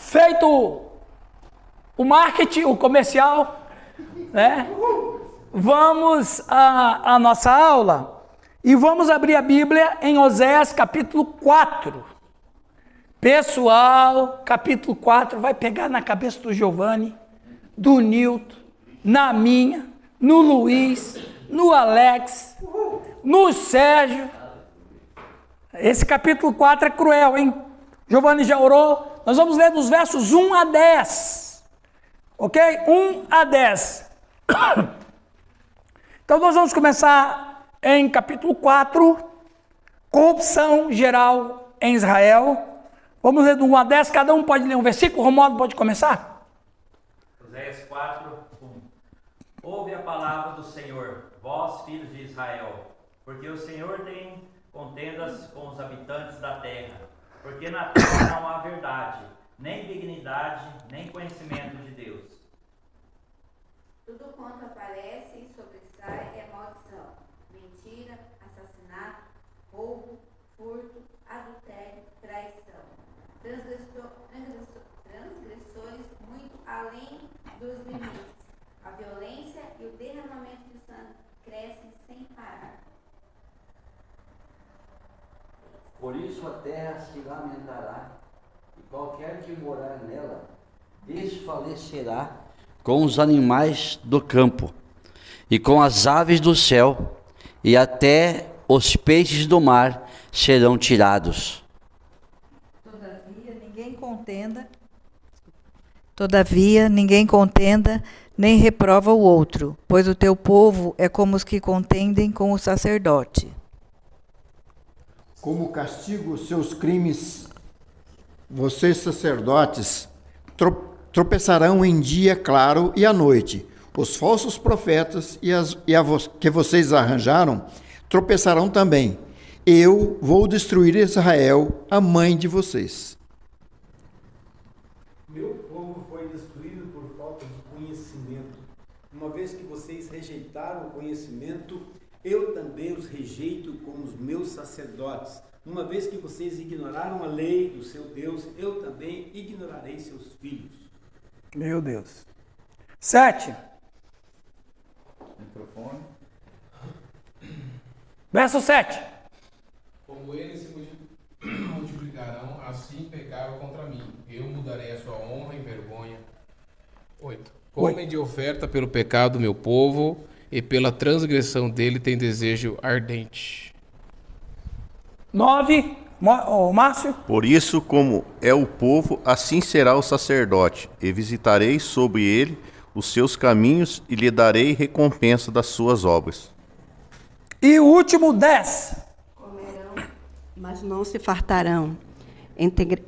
Feito o marketing, o comercial, né? Vamos à nossa aula e vamos abrir a Bíblia em Oséias capítulo 4. Pessoal, capítulo 4 vai pegar na cabeça do Giovanni, do Nilton, na minha, no Luiz, no Alex, no Sérgio. Esse capítulo 4 é cruel, hein? Giovanni já orou. Nós vamos ler dos versos 1 a 10. Ok? 1 a 10. Então nós vamos começar em capítulo 4, corrupção geral em Israel. Vamos ler do 1 a 10, cada um pode ler um versículo. Romualdo, pode começar? Oséias 4, 1. Ouve a palavra do Senhor, vós filhos de Israel, porque o Senhor tem contendas com os habitantes da terra, porque na terra não há verdade, nem dignidade, nem conhecimento de Deus. Tudo quanto aparece e sobressai é maldição, mentira, assassinato, roubo, furto, adultério, traição. Transgressores muito além dos limites. A violência e o derramamento de sangue crescem sem parar. Por isso a terra se lamentará, e qualquer que morar nela desfalecerá com os animais do campo, e com as aves do céu, e até os peixes do mar serão tirados. Todavia ninguém contenda, nem reprova o outro, pois o teu povo é como os que contendem com o sacerdote. Como castigo os seus crimes, vocês sacerdotes tropeçarão em dia claro e à noite. Os falsos profetas que vocês arranjaram tropeçarão também. Eu vou destruir Israel, a mãe de vocês. Meu povo foi destruído por falta de conhecimento. Uma vez que vocês rejeitaram o conhecimento, eu também os rejeito como os meus sacerdotes. Uma vez que vocês ignoraram a lei do seu Deus, eu também ignorarei seus filhos. Meu Deus. 7. Microfone. Verso 7. Como eles se multiplicarão, assim pecaram contra mim. Eu mudarei a sua honra em vergonha. 8. Comem de oferta pelo pecado do meu povo, e pela transgressão dele tem desejo ardente. 9. Márcio. Por isso, como é o povo, assim será o sacerdote, e visitarei sobre ele os seus caminhos, e lhe darei recompensa das suas obras. E o último 10. Comerão, mas não se fartarão.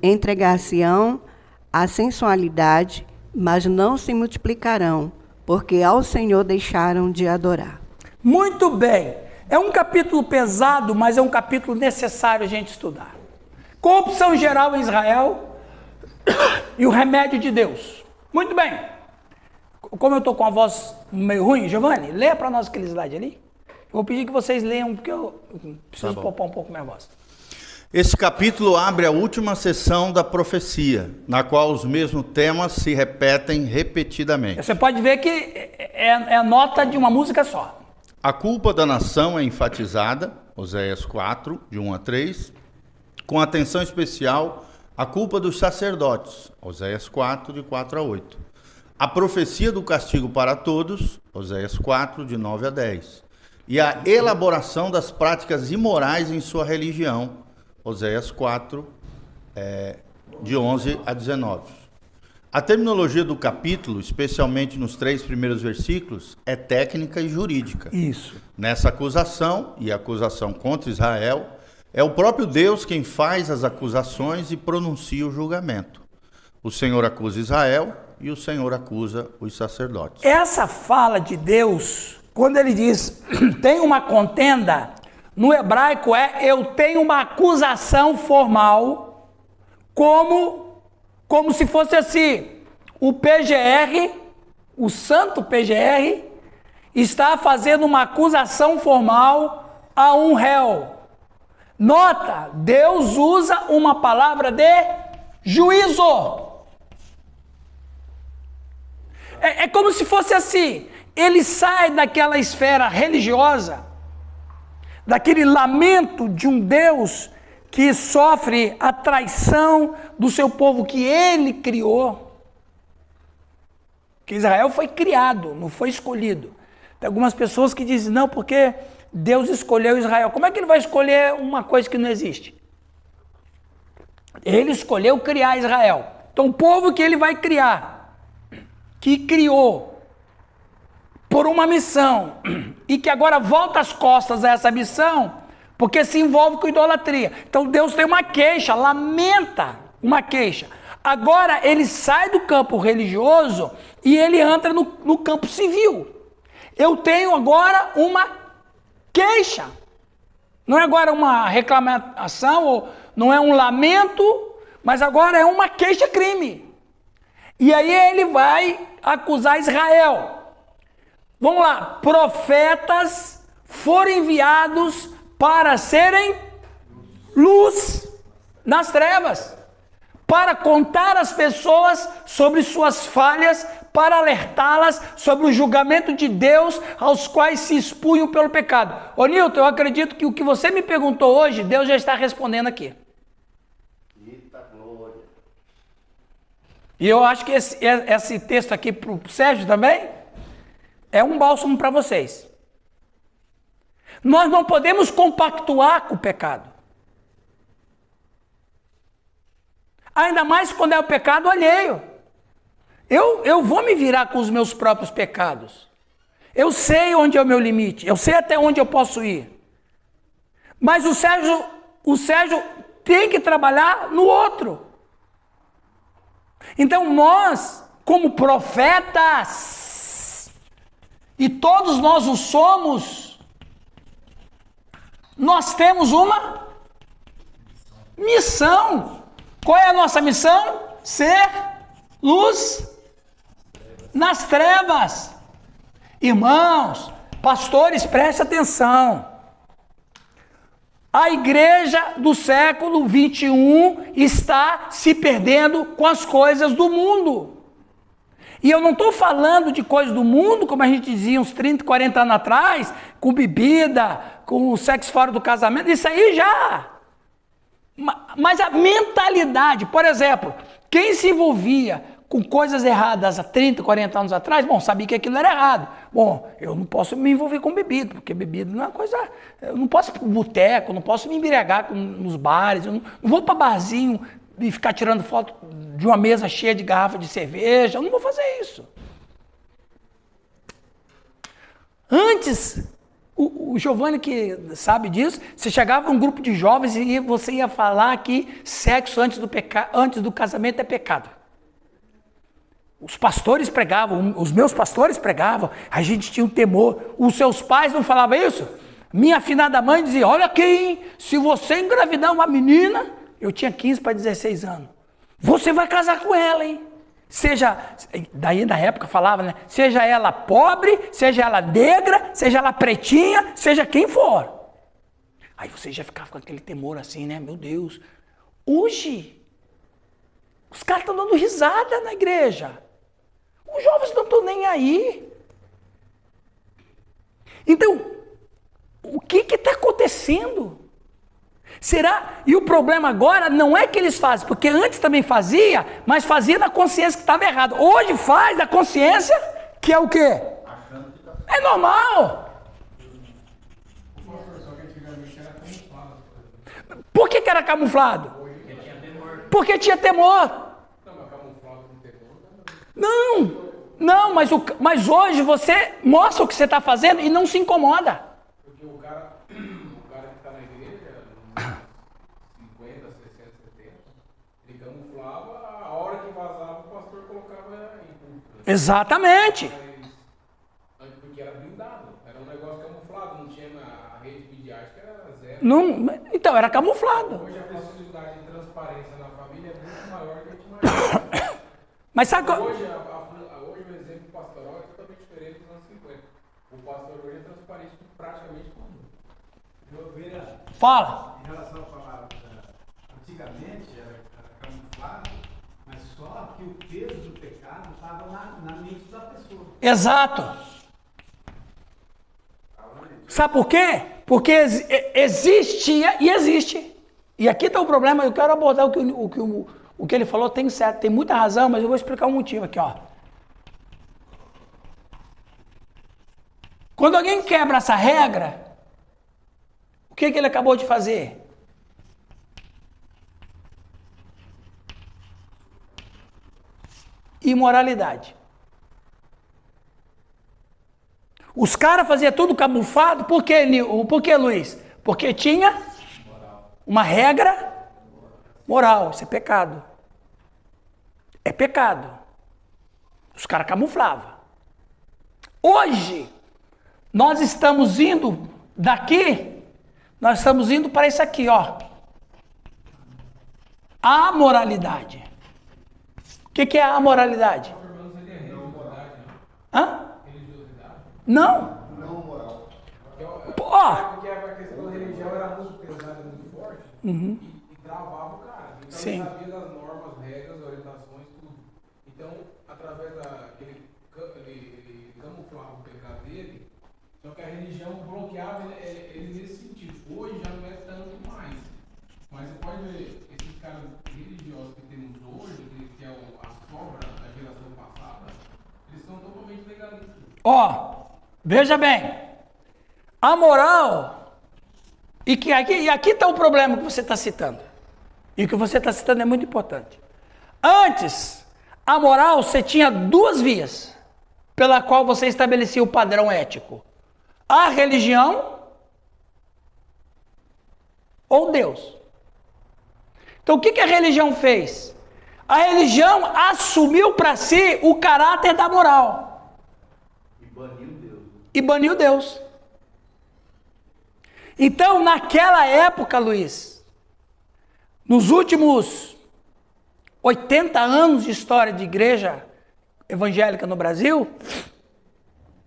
Entregar-se-ão à sensualidade, mas não se multiplicarão, porque ao Senhor deixaram de adorar. Muito bem. É um capítulo pesado, mas é um capítulo necessário a gente estudar. Corrupção geral em Israel e o remédio de Deus. Muito bem. Como eu estou com a voz meio ruim, Giovanni, leia para nós aquele slide ali. Eu vou pedir que vocês leiam, porque eu preciso poupar um pouco minha voz. Esse capítulo abre a última sessão da profecia, na qual os mesmos temas se repetem repetidamente. Você pode ver que é nota de uma música só. A culpa da nação é enfatizada, Oséias 4, de 1 a 3, com atenção especial à culpa dos sacerdotes, Oséias 4, de 4 a 8. A profecia do castigo para todos, Oséias 4, de 9 a 10. E a elaboração das práticas imorais em sua religião, Oséias 4, de 11 a 19. A terminologia do capítulo, especialmente nos 3 primeiros versículos, é técnica e jurídica. Isso. Nessa acusação, e acusação contra Israel, é o próprio Deus quem faz as acusações e pronuncia o julgamento. O Senhor acusa Israel e o Senhor acusa os sacerdotes. Essa fala de Deus, quando ele diz, tem uma contenda, no hebraico eu tenho uma acusação formal, como se fosse assim, o PGR, o santo PGR, está fazendo uma acusação formal a um réu. Nota, Deus usa uma palavra de juízo. É como se fosse assim, ele sai daquela esfera religiosa, daquele lamento de um Deus que sofre a traição do seu povo que ele criou. Que Israel foi criado, não foi escolhido. Tem algumas pessoas que dizem, não, porque Deus escolheu Israel. Como é que ele vai escolher uma coisa que não existe? Ele escolheu criar Israel. Então o povo que ele vai criar, que criou por uma missão, e que agora volta as costas a essa missão, porque se envolve com idolatria. Então Deus tem uma queixa, lamenta uma queixa. Agora ele sai do campo religioso e ele entra no campo civil. Eu tenho agora uma queixa. Não é agora uma reclamação, ou não é um lamento, mas agora é uma queixa-crime. E aí ele vai acusar Israel. Vamos lá, profetas foram enviados para serem luz nas trevas, para contar às pessoas sobre suas falhas, para alertá-las sobre o julgamento de Deus aos quais se expunham pelo pecado. Ô Nilton, eu acredito que o que você me perguntou hoje, Deus já está respondendo aqui. Eita glória. E eu acho que esse texto aqui para o Sérgio também é um bálsamo para vocês. Nós não podemos compactuar com o pecado. Ainda mais quando é o pecado alheio. Eu vou me virar com os meus próprios pecados. Eu sei onde é o meu limite. Eu sei até onde eu posso ir. Mas o Sérgio tem que trabalhar no outro. Então nós, como profetas, e todos nós o somos, nós temos uma missão. Qual é a nossa missão? Ser luz nas trevas. Irmãos, pastores, prestem atenção. A igreja do século 21 está se perdendo com as coisas do mundo. E eu não estou falando de coisas do mundo, como a gente dizia uns 30, 40 anos atrás, com bebida, com sexo fora do casamento, isso aí já. Mas a mentalidade, por exemplo, quem se envolvia com coisas erradas há 30, 40 anos atrás, bom, sabia que aquilo era errado. Bom, eu não posso me envolver com bebida, porque bebida não é uma coisa... Eu não posso ir para o boteco, não posso me embriagar nos bares, eu não vou para barzinho e ficar tirando foto de uma mesa cheia de garrafa de cerveja, eu não vou fazer isso. Antes, o Giovanni que sabe disso, você chegava num grupo de jovens e você ia falar que sexo antes do casamento é pecado. Os pastores pregavam, os meus pastores pregavam, a gente tinha um temor. Os seus pais não falavam isso? Minha afinada mãe dizia, olha aqui, hein, se você engravidar uma menina, eu tinha 15 para 16 anos, você vai casar com ela, hein? Seja, daí na época falava, né? Seja ela pobre, seja ela negra, seja ela pretinha, seja quem for. Aí você já ficava com aquele temor assim, né? Meu Deus. Hoje, os caras estão dando risada na igreja. Os jovens não estão nem aí. Então, o que está acontecendo? Será? E o problema agora não é que eles fazem, porque antes também fazia, mas fazia na consciência que estava errado. Hoje faz na consciência que é o quê? É normal. Por que era camuflado? Porque tinha temor. Não, mas hoje você mostra o que você está fazendo e não se incomoda. Porque o cara que está na igreja, 50, 60, 70, ele camuflava, a hora que vazava, o pastor colocava em culto. Exatamente. Porque era blindado, era um negócio camuflado, não tinha a rede midiática, era zero. Não, então, era camuflado. Hoje a possibilidade de transparência na família é muito maior que a gente imagina. Mas sabe hoje o exemplo pastoral é totalmente diferente dos anos 50. O pastor hoje é transparente praticamente com tudo. Fala. Em relação à palavra, antigamente era camuflado, mas só que o peso do pecado estava na mente da pessoa. Exato. Sabe por quê? Porque existia e existe. E aqui está o problema, eu quero abordar o que ele falou, tem certo, tem muita razão, mas eu vou explicar um motivo aqui, ó. Quando alguém quebra essa regra, o que ele acabou de fazer? Imoralidade. Os caras faziam tudo camuflado, por quê, Luiz? Porque tinha uma regra moral, isso é pecado. É pecado. Os caras camuflavam. Hoje, nós estamos indo daqui, nós estamos indo para isso aqui, ó. A moralidade. O que é a moralidade? Hã? Não. Não moral. Ó. Porque a questão da religião era muito pesada, muito forte, e travava o cara. Então Sim. ele sabia das normas, regras, orientações, tudo. Então, através daquele ele camuflava o pecado dele, só que a religião bloqueava ele nesse sentido. Hoje já não é tanto mais. Mas você pode ver esses caras religiosos que temos hoje, que é a sobra da geração passada, eles são totalmente legalistas. Ó, veja bem, a moral, e aqui está o problema que você está citando, e o que você está citando é muito importante. Antes, a moral, você tinha duas vias, pela qual você estabelecia o padrão ético. A religião ou Deus. Então o que a religião fez? A religião assumiu para si o caráter da moral. E baniu Deus. Então, naquela época, Luiz, nos últimos 80 anos de história de igreja evangélica no Brasil,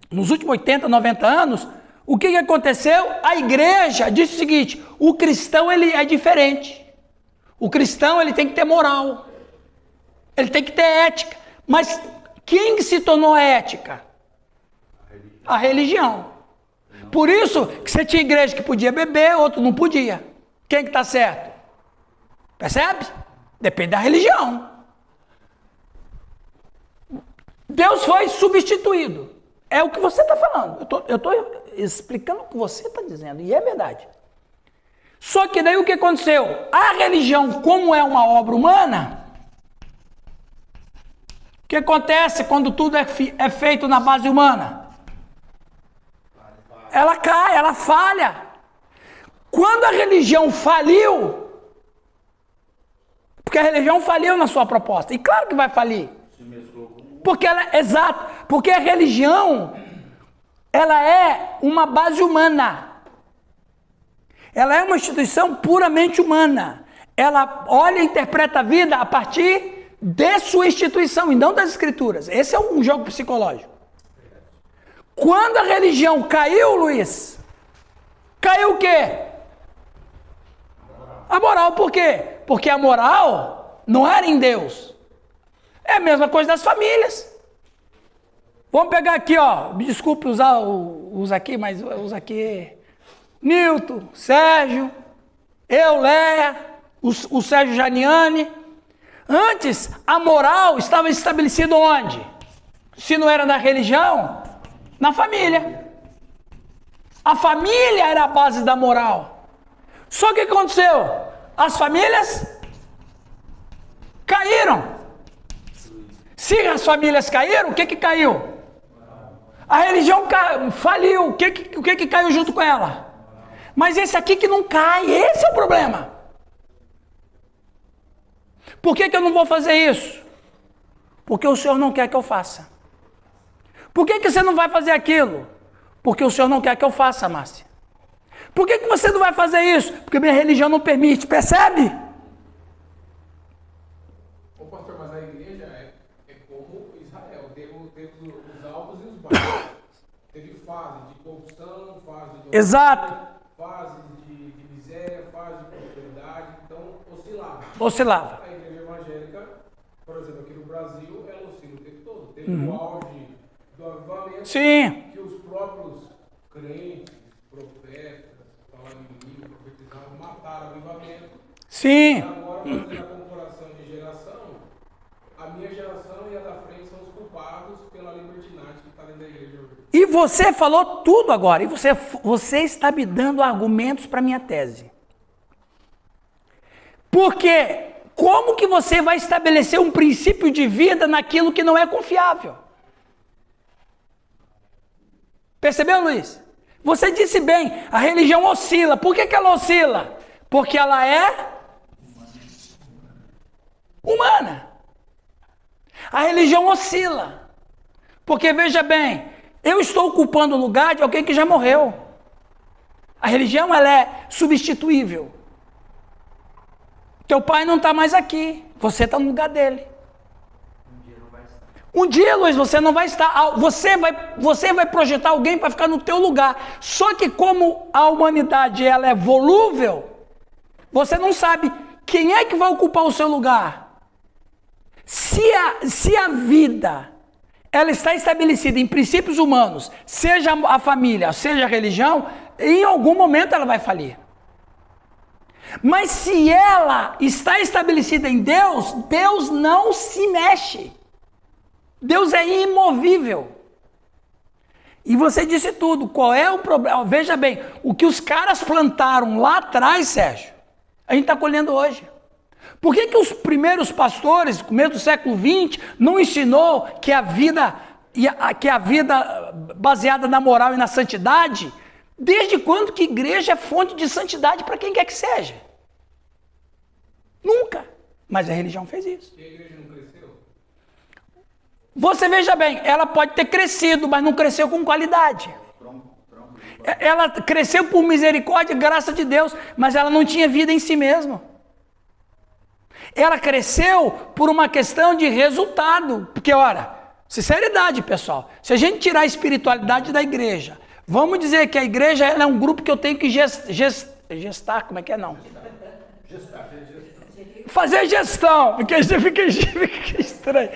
nos últimos 80, 90 anos, o que aconteceu? A igreja disse o seguinte: o cristão ele é diferente. O cristão ele tem que ter moral. Ele tem que ter ética. Mas quem se tornou a ética? A religião. Por isso que você tinha igreja que podia beber, outro não podia. Quem que está certo? Percebe? Depende da religião. Deus foi substituído. É o que você está falando. Eu estou explicando o que você está dizendo. E é verdade. Só que daí o que aconteceu? A religião, como é uma obra humana, o que acontece quando tudo é feito na base humana? Ela cai, ela falha. Quando a religião faliu, porque a religião faliu na sua proposta, e claro que vai falir. Porque ela, exato, porque a religião, ela é uma base humana. Ela é uma instituição puramente humana. Ela olha e interpreta a vida a partir de sua instituição e não das escrituras. Esse é um jogo psicológico. Quando a religião caiu, Luiz, caiu o quê? A moral, por quê? Porque a moral não era em Deus. É a mesma coisa das famílias. Vamos pegar aqui, ó. Me desculpe usar os aqui, mas os aqui. Nilton, Sérgio, eu, Léa, o Sérgio Janiane. Antes, a moral estava estabelecida onde? Se não era na religião, na família. A família era a base da moral. Só que o que aconteceu? As famílias caíram. Se as famílias caíram, o que caiu? A religião faliu. O que caiu junto com ela? Mas esse aqui que não cai, esse é o problema. Por que eu não vou fazer isso? Porque o Senhor não quer que eu faça. Por que você não vai fazer aquilo? Porque o Senhor não quer que eu faça, Márcia. Por que você não vai fazer isso? Porque minha religião não permite, percebe? Ô pastor, mas a igreja é como Israel, teve os altos e os baixos. Teve fase de corrupção, fase de... Exato. Fase de miséria, fase de prosperidade, então oscilava. Oscilava. A igreja evangélica Por exemplo, aqui no Brasil, ela oscila o tempo todo. Teve o auge do avivamento. Sim. Que os próprios crentes, profetas, falaram inimigo, profetizavam, mataram o avivamento. Sim. E agora, fazendo a comparação de geração, a minha geração e a da frente são os culpados pela libertinagem que está dentro da igreja hoje. E você falou tudo agora. E você está me dando argumentos para minha tese. Porque como que você vai estabelecer um princípio de vida naquilo que não é confiável? Percebeu, Luiz? Você disse bem, a religião oscila. Por que ela oscila? Porque ela é humana. A religião oscila. Porque, veja bem, eu estou ocupando o lugar de alguém que já morreu. A religião, ela é substituível. Teu pai não está mais aqui. Você está no lugar dele. Um dia, Luiz, você não vai estar. Você vai projetar alguém para ficar no teu lugar. Só que como a humanidade ela é volúvel, você não sabe quem é que vai ocupar o seu lugar. Se a vida ela está estabelecida em princípios humanos, seja a família, seja a religião, em algum momento ela vai falir. Mas se ela está estabelecida em Deus, Deus não se mexe. Deus é imovível. E você disse tudo. Qual é o problema? Veja bem, o que os caras plantaram lá atrás, Sérgio, a gente está colhendo hoje. Por que os primeiros pastores, no começo do século XX, não ensinou que a vida baseada na moral e na santidade, desde quando que igreja é fonte de santidade para quem quer que seja? Nunca. Mas a religião fez isso. E a igreja não cresceu? Você veja bem, ela pode ter crescido, mas não cresceu com qualidade. Ela cresceu por misericórdia e graça de Deus, mas ela não tinha vida em si mesma. Ela cresceu por uma questão de resultado. Porque, ora, sinceridade, pessoal, se a gente tirar a espiritualidade da igreja, vamos dizer que a igreja ela é um grupo que eu tenho que gestar, como é que é não? Fazer gestão, porque isso fica estranho.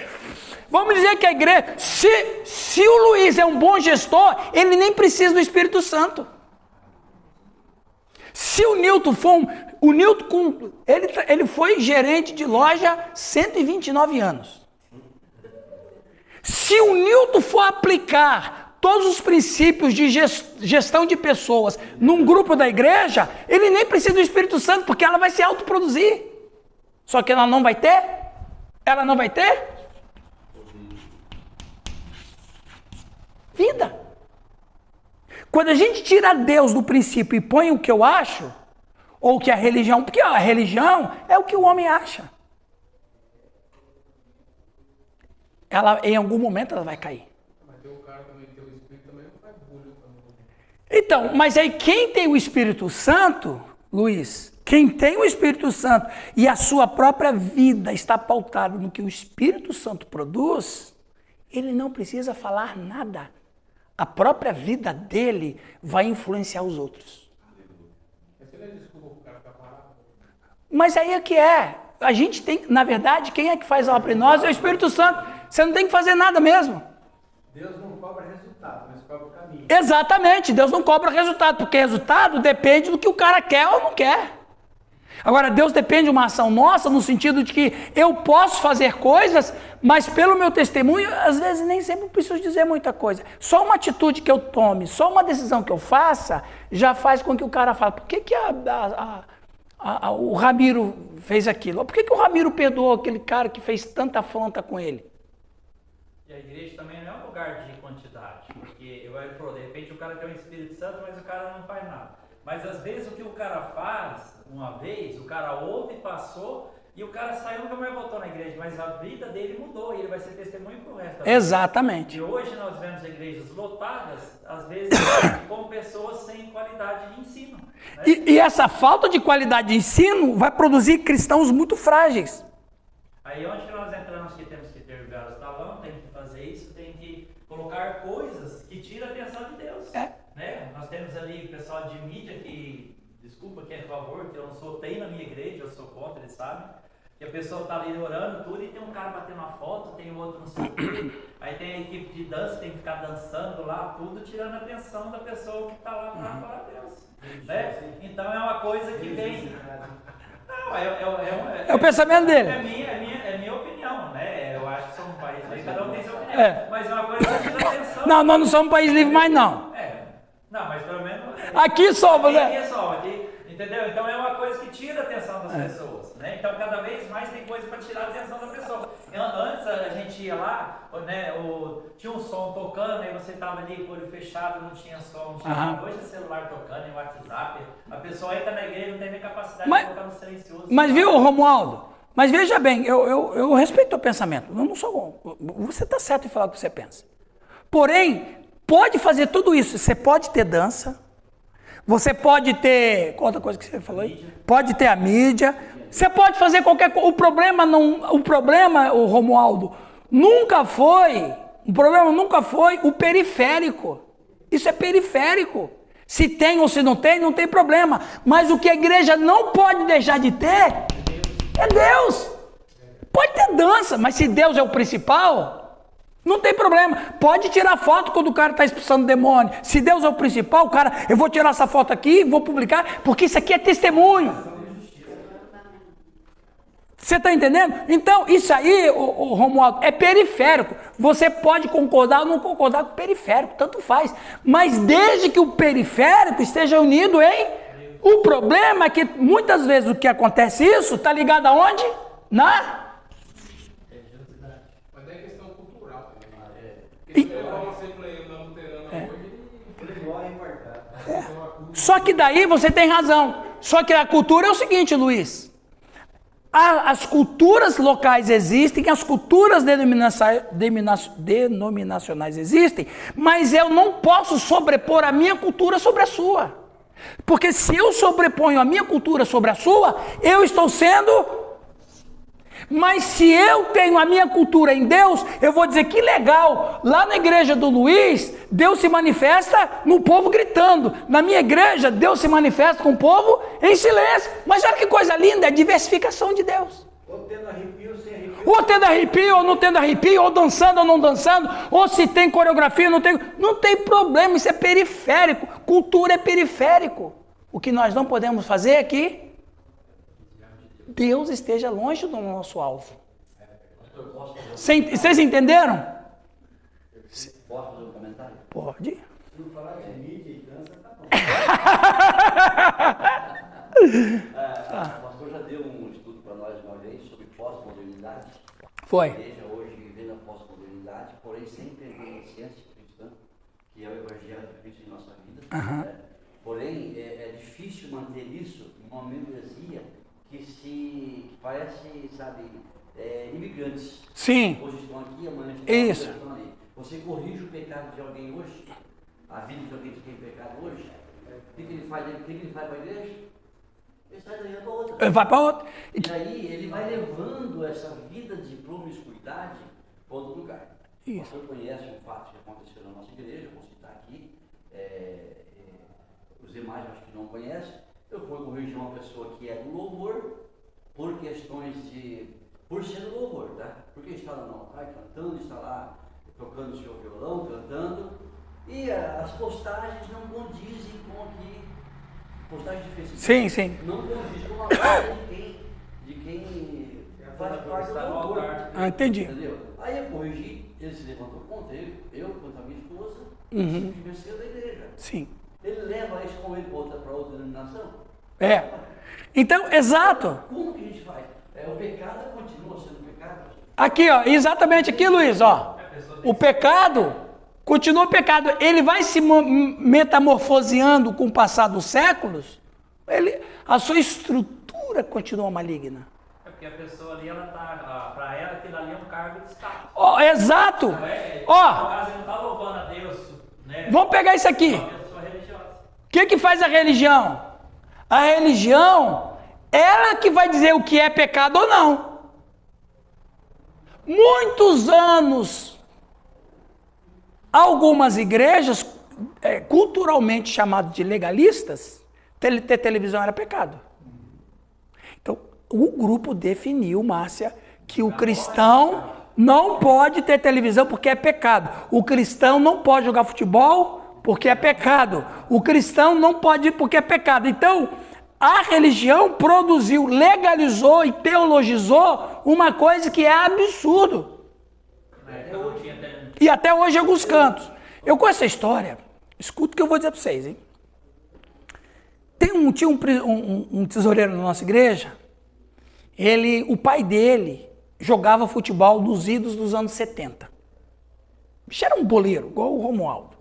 Vamos dizer que a igreja, se o Luiz é um bom gestor, ele nem precisa do Espírito Santo. Se o Newton for ele foi gerente de loja 129 anos. Se o Newton for aplicar todos os princípios de gestão de pessoas num grupo da igreja, ele nem precisa do Espírito Santo, porque ela vai se autoproduzir. Só que ela não vai ter? Ela não vai ter? Vida. Quando a gente tira Deus do princípio e põe o que eu acho, ou o que a religião, porque a religião é o que o homem acha. Ela, em algum momento, ela vai cair. Mas tem um cara também que tem o Espírito também não faz bullying. Então, mas aí quem tem o Espírito Santo, Luiz, quem tem o Espírito Santo e a sua própria vida está pautada no que o Espírito Santo produz, ele não precisa falar nada. A própria vida dele vai influenciar os outros. Mas aí é que é. A gente tem, na verdade, quem é que faz a obra em nós é o Espírito Santo. Você não tem que fazer nada mesmo. Deus não cobra resultado, mas cobra o caminho. Exatamente, Deus não cobra resultado, porque resultado depende do que o cara quer ou não quer. Agora, Deus depende de uma ação nossa, no sentido de que eu posso fazer coisas, mas pelo meu testemunho, às vezes nem sempre preciso dizer muita coisa. Só uma atitude que eu tome, só uma decisão que eu faça, já faz com que o cara fale, por que o Ramiro fez aquilo? Por que o Ramiro perdoou aquele cara que fez tanta afronta com ele? E a igreja também não é um lugar de quantidade, porque ele falou, de repente o cara tem o Espírito Santo, mas o cara não faz nada. Mas às vezes o que o cara faz, uma vez, o cara ouve, passou, e o cara saiu e nunca mais voltou na igreja, mas a vida dele mudou e ele vai ser testemunho pro resto da vida. Exatamente. E hoje nós vemos igrejas lotadas, às vezes com pessoas sem qualidade de ensino. Né? E essa falta de qualidade de ensino vai produzir cristãos muito frágeis. Aí onde que nós entramos que temos que ter lugar do talão, tem que fazer isso, tem que colocar coisas que tiram a atenção de Deus. Né? Nós temos ali o pessoal de mídia que, desculpa, que é a favor, que eu não sou, tem na minha igreja, eu sou contra, eles sabem. Que a pessoa está ali orando tudo e tem um cara batendo uma foto, tem outro não sei o quê. Aí tem a equipe de dança, tem que ficar dançando lá, tudo tirando a atenção da pessoa que está lá para adorar a Deus. Né? Então é uma coisa que vem... Não, é o pensamento dele. É minha opinião, né? Eu acho que somos um país livre, cada um tem sua opinião. Mas é uma coisa que tira a atenção. Não, nós não somos um país livre mais não. Não, mas pelo menos... Aqui somos, né? Aqui somos, entendeu? Então é uma coisa que tira a atenção das pessoas, né? Então cada vez mais tem coisa para tirar a atenção da pessoa. Antes a gente ia lá, né? Tinha um som tocando, aí você estava ali com o olho fechado, não tinha som, não tinha nada. Hoje é celular tocando, em WhatsApp, a pessoa entra na igreja, não tem nem capacidade de colocar no silencioso. Mas viu, Romualdo? Mas veja bem, eu respeito o pensamento. Eu não sou. Você está certo em falar o que você pensa. Porém, pode fazer tudo isso. Você pode ter dança. Você pode ter... Qual outra coisa que você falou aí? Pode ter a mídia. Você pode fazer qualquer coisa. O problema, o Romualdo, nunca foi... O problema nunca foi o periférico. Isso é periférico. Se tem ou se não tem problema. Mas o que a igreja não pode deixar de ter é Deus. Pode ter dança, mas se Deus é o principal... Não tem problema, pode tirar foto quando o cara está expulsando demônio. Se Deus é o principal, o cara, eu vou tirar essa foto aqui, vou publicar, porque isso aqui é testemunho. Você está entendendo? Então, isso aí, o Romualdo, é periférico. Você pode concordar ou não concordar com o periférico, tanto faz. Mas desde que o periférico esteja unido em... O problema é que muitas vezes o que acontece isso está ligado aonde? Só que daí você tem razão. Só que a cultura é o seguinte, Luiz. As culturas locais existem, as culturas denominacionais existem, mas eu não posso sobrepor a minha cultura sobre a sua. Porque se eu sobreponho a minha cultura sobre a sua, eu estou sendo... Mas se eu tenho a minha cultura em Deus, eu vou dizer que legal, lá na igreja do Luiz, Deus se manifesta no povo gritando. Na minha igreja, Deus se manifesta com o povo em silêncio. Mas olha que coisa linda, é a diversificação de Deus. Ou tendo arrepio, sem arrepio. Ou tendo arrepio, ou não tendo arrepio, ou dançando, ou não dançando, ou se tem coreografia, não tem... Não tem problema, isso é periférico. Cultura é periférico. O que nós não podemos fazer é que Deus esteja longe do nosso alvo. Vocês entenderam? Posso fazer um comentário? Pode. Se não falar de mídia e dança, tá bom. O pastor já deu um estudo para nós uma vez sobre pós-modernidade. Foi. A igreja hoje vivendo a pós-modernidade, porém sem perder a essência cristã, que é o evangelho de Cristo em nossa vida. Né? Porém, é difícil manter isso em uma membresia que parece, sabe, imigrantes. Sim. Hoje estão aqui, amanhã estão ali. Você corrige o pecado de alguém hoje, a vida de alguém que tem pecado hoje, o que ele faz? O que ele faz para a igreja? Ele sai daí para outra. Ele vai para outra. E aí ele vai levando essa vida de promiscuidade para outro lugar. Isso. Você conhece um fato que aconteceu na nossa igreja, vou citar aqui, os demais acho que não conhecem. Eu fui corrigir uma pessoa que é do louvor, por questões de... Por ser do louvor, tá? Porque está lá no altar cantando, está lá tocando o seu violão, cantando, e as postagens não condizem com aqui, postagens de Facebook. Sim. Não condizem com a parte de quem faz parte do louvor. Entendi. Entendeu? Aí eu corrigi, ele se levantou contra ele, eu contra a minha esposa, simplesmente saiu da igreja. Sim. Ele leva isso com ele para outra denominação? Então, exato. Como que a gente faz? O pecado continua sendo pecado. Aqui, ó, exatamente aqui, Luiz, ó. O pecado continua pecado. Ele vai se metamorfoseando com o passar dos séculos. A sua estrutura continua maligna. É porque a pessoa ali, ela tá, para ela, aquilo ali é um cargo de status. Exato. No caso, ele não está louvando a Deus, né? Vamos pegar isso aqui. O que faz a religião? A religião, ela que vai dizer o que é pecado ou não. Muitos anos, algumas igrejas, culturalmente chamadas de legalistas, ter televisão era pecado. Então, O grupo definiu, Márcia, que o cristão não pode ter televisão porque é pecado. O cristão não pode jogar futebol porque é pecado. O cristão não pode ir porque é pecado. Então, a religião produziu, legalizou e teologizou uma coisa que é absurdo. E até hoje em alguns cantos. Eu conheço essa história. Escuta o que eu vou dizer para vocês, hein? Tinha um tesoureiro na nossa igreja. O pai dele jogava futebol nos idos dos anos 70. O bicho era um boleiro, igual o Romualdo.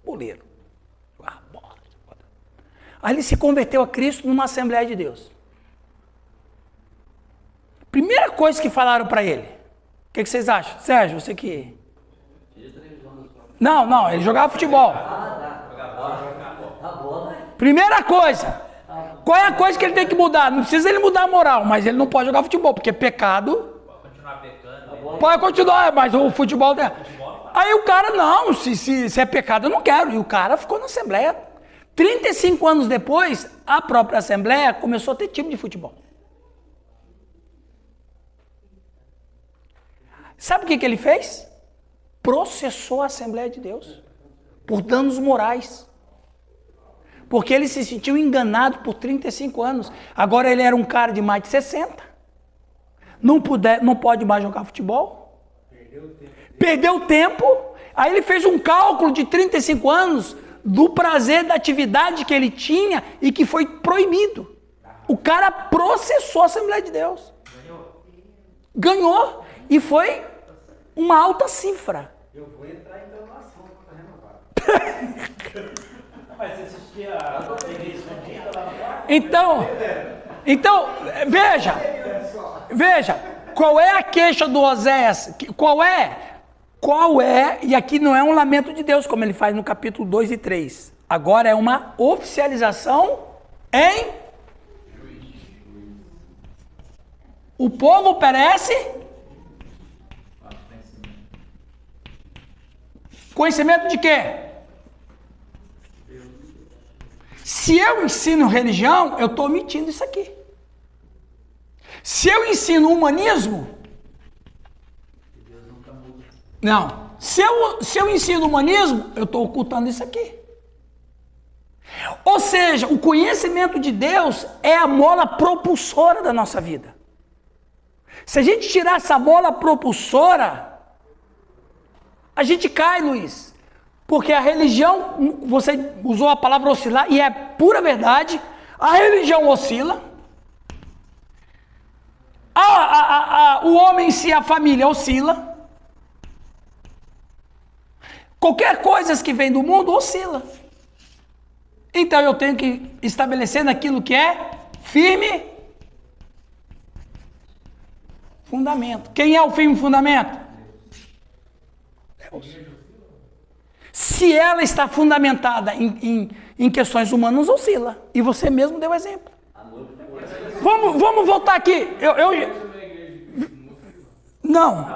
Boleiro. Aí ele se converteu a Cristo numa Assembleia de Deus. Primeira coisa que falaram para ele. O que vocês acham? Sérgio, você que... Não, ele jogava futebol. Primeira coisa. Qual é a coisa que ele tem que mudar? Não precisa ele mudar a moral, mas ele não pode jogar futebol, porque é pecado. Pode continuar pecando. Pode continuar, mas o futebol... Aí o cara, não, se é pecado eu não quero. E o cara ficou na Assembleia. 35 anos depois, a própria Assembleia começou a ter time de futebol. Sabe o que ele fez? Processou a Assembleia de Deus por danos morais. Porque ele se sentiu enganado por 35 anos. Agora ele era um cara de mais de 60. Não pode mais jogar futebol. Perdeu tempo. Aí ele fez um cálculo de 35 anos do prazer da atividade que ele tinha e que foi proibido. O cara processou a Assembleia de Deus. Ganhou. E foi uma alta cifra. Eu vou entrar em doação para renovar. Mas você assistia a TV escondida lá no quarto? Então, veja, qual é a queixa do Oséias? Qual é, e aqui não é um lamento de Deus, como ele faz no capítulo 2 e 3. Agora é uma oficialização em... O povo perece... Conhecimento de quê? Se eu ensino religião, eu estou omitindo isso aqui. Se eu ensino humanismo... Não. Se eu ensino humanismo, eu estou ocultando isso aqui. Ou seja, o conhecimento de Deus é a mola propulsora da nossa vida. Se a gente tirar essa mola propulsora, a gente cai, Luiz. Porque a religião, você usou a palavra oscilar, e é pura verdade, a religião oscila, o homem em si, a família oscila, qualquer coisa que vem do mundo oscila. Então eu tenho que estabelecer naquilo que é firme fundamento. Quem é o firme fundamento? Deus. Se ela está fundamentada em questões humanas, oscila. E você mesmo deu exemplo. Vamos voltar aqui. Não.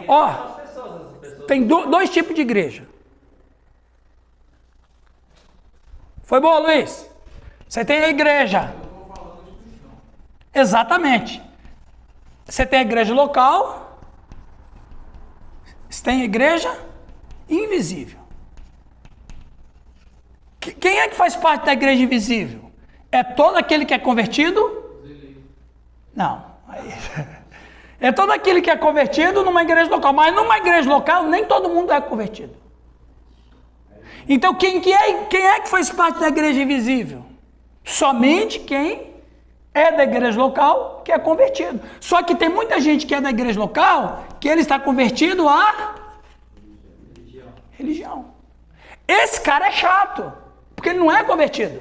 Ó, tem dois tipos de igreja. Foi bom, Luiz? Você tem a igreja. Exatamente. Você tem a igreja local. Você tem a igreja invisível. Quem é que faz parte da igreja invisível? É todo aquele que é convertido? Não. É todo aquele que é convertido numa igreja local. Mas numa igreja local, nem todo mundo é convertido. Então, quem é que faz parte da igreja invisível? Somente quem é da igreja local que é convertido. Só que tem muita gente que é da igreja local que ele está convertido à religião. Esse cara é chato, porque ele não é convertido.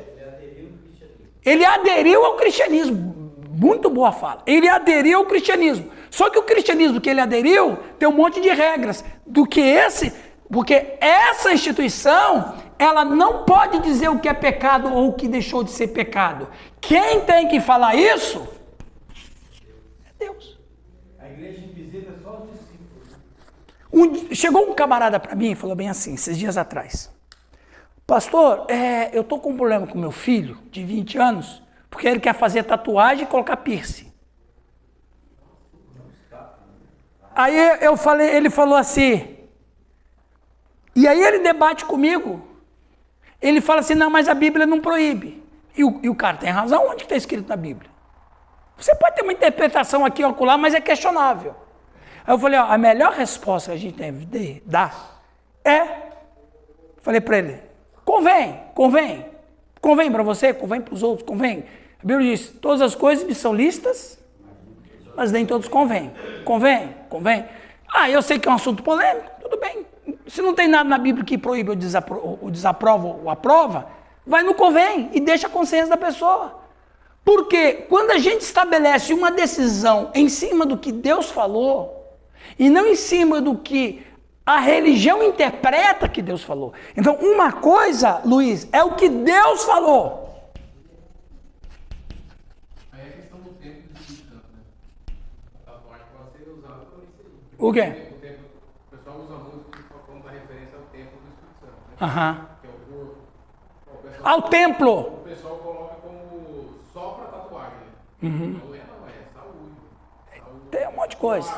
Ele aderiu ao cristianismo. Muito boa fala. Ele aderiu ao cristianismo. Só que o cristianismo que ele aderiu tem um monte de regras porque essa instituição, ela não pode dizer o que é pecado ou o que deixou de ser pecado. Quem tem que falar isso é Deus. A igreja invisível é só os discípulos. Chegou um camarada para mim e falou bem assim, esses dias atrás: pastor, eu estou com um problema com meu filho de 20 anos, porque ele quer fazer tatuagem e colocar piercing. Aí eu falei, ele falou assim, e aí ele debate comigo. Ele fala assim, não, mas a Bíblia não proíbe. E o cara tem razão, onde está escrito na Bíblia? Você pode ter uma interpretação aqui ou acolá, mas é questionável. Aí eu falei, ó, a melhor resposta que a gente deve dar falei para ele, convém para você, convém para os outros, convém. A Bíblia diz, todas as coisas me são listas, mas nem todos convém. Convém. Ah, eu sei que é um assunto polêmico, tudo bem. Se não tem nada na Bíblia que proíbe ou desaprova ou aprova, vai no convém e deixa a consciência da pessoa. Porque quando a gente estabelece uma decisão em cima do que Deus falou, e não em cima do que a religião interpreta que Deus falou. Então, uma coisa, Luiz, é o que Deus falou. Aí é questão do tempo do Espírito Santo, né? A tatuagem pode ser usada por isso aí. O quê? O pessoal usa muito como da referência ao templo do Espírito Santo, né? Aham. Que é o corpo. Ao templo. O pessoal coloca como só para tatuagem. Não é saúde. Tem um monte de coisa.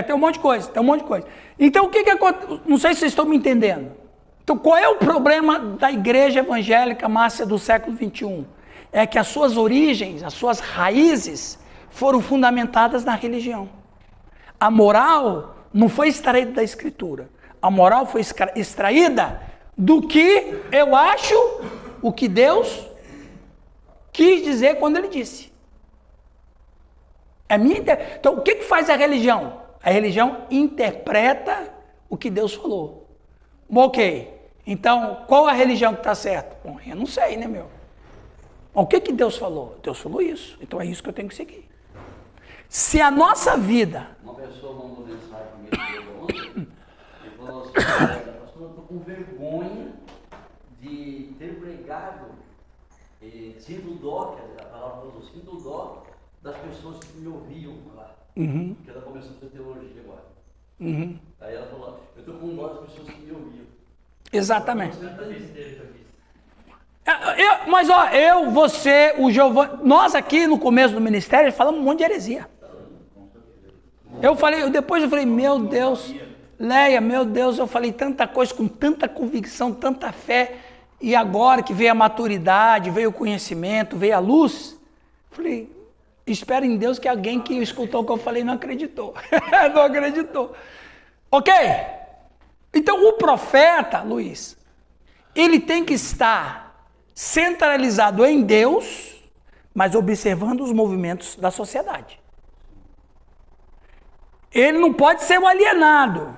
Tem um monte de coisa. Então, o que acontece? Não sei se vocês estão me entendendo. Então, qual é o problema da igreja evangélica márcia do século XXI? É que as suas origens, as suas raízes foram fundamentadas na religião. A moral não foi extraída da Escritura. A moral foi extraída do que eu acho o que Deus quis dizer quando Ele disse. Então, o que faz a religião? A religião interpreta o que Deus falou. Ok, então qual a religião que está certa? Bom, eu não sei, né, meu? O que Deus falou? Deus falou isso, então é isso que eu tenho que seguir. Se a nossa vida... Uma pessoa mandou mensagem comigo ontem e falou assim, pastor, eu estou com vergonha de ter pregado, sinto dó, a palavra falou, sinto dó das pessoas que me ouviam falar. Porque ela começou a fazer teologia agora. Aí ela falou, eu estou com dó das pessoas que me ouviam. Exatamente. Mas ó, você, o Giovanni, nós aqui no começo do ministério falamos um monte de heresia. Depois eu falei, meu Deus, Leia, meu Deus, eu falei tanta coisa com tanta convicção, tanta fé, e agora que veio a maturidade, veio o conhecimento, veio a luz, falei, espero em Deus que alguém que escutou o que eu falei não acreditou. Não acreditou. Ok? Então o profeta, Luiz, ele tem que estar centralizado em Deus, mas observando os movimentos da sociedade. Ele não pode ser um alienado.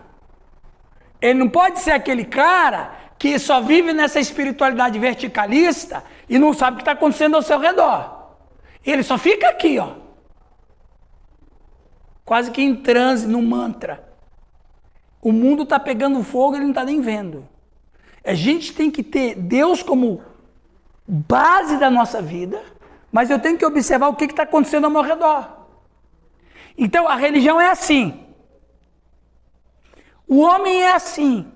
Ele não pode ser aquele cara que só vive nessa espiritualidade verticalista e não sabe o que está acontecendo ao seu redor. Ele só fica aqui, ó. Quase que em transe, num mantra. O mundo está pegando fogo, ele não está nem vendo. A gente tem que ter Deus como base da nossa vida, mas eu tenho que observar o que está acontecendo ao meu redor. Então a religião é assim. O homem é assim.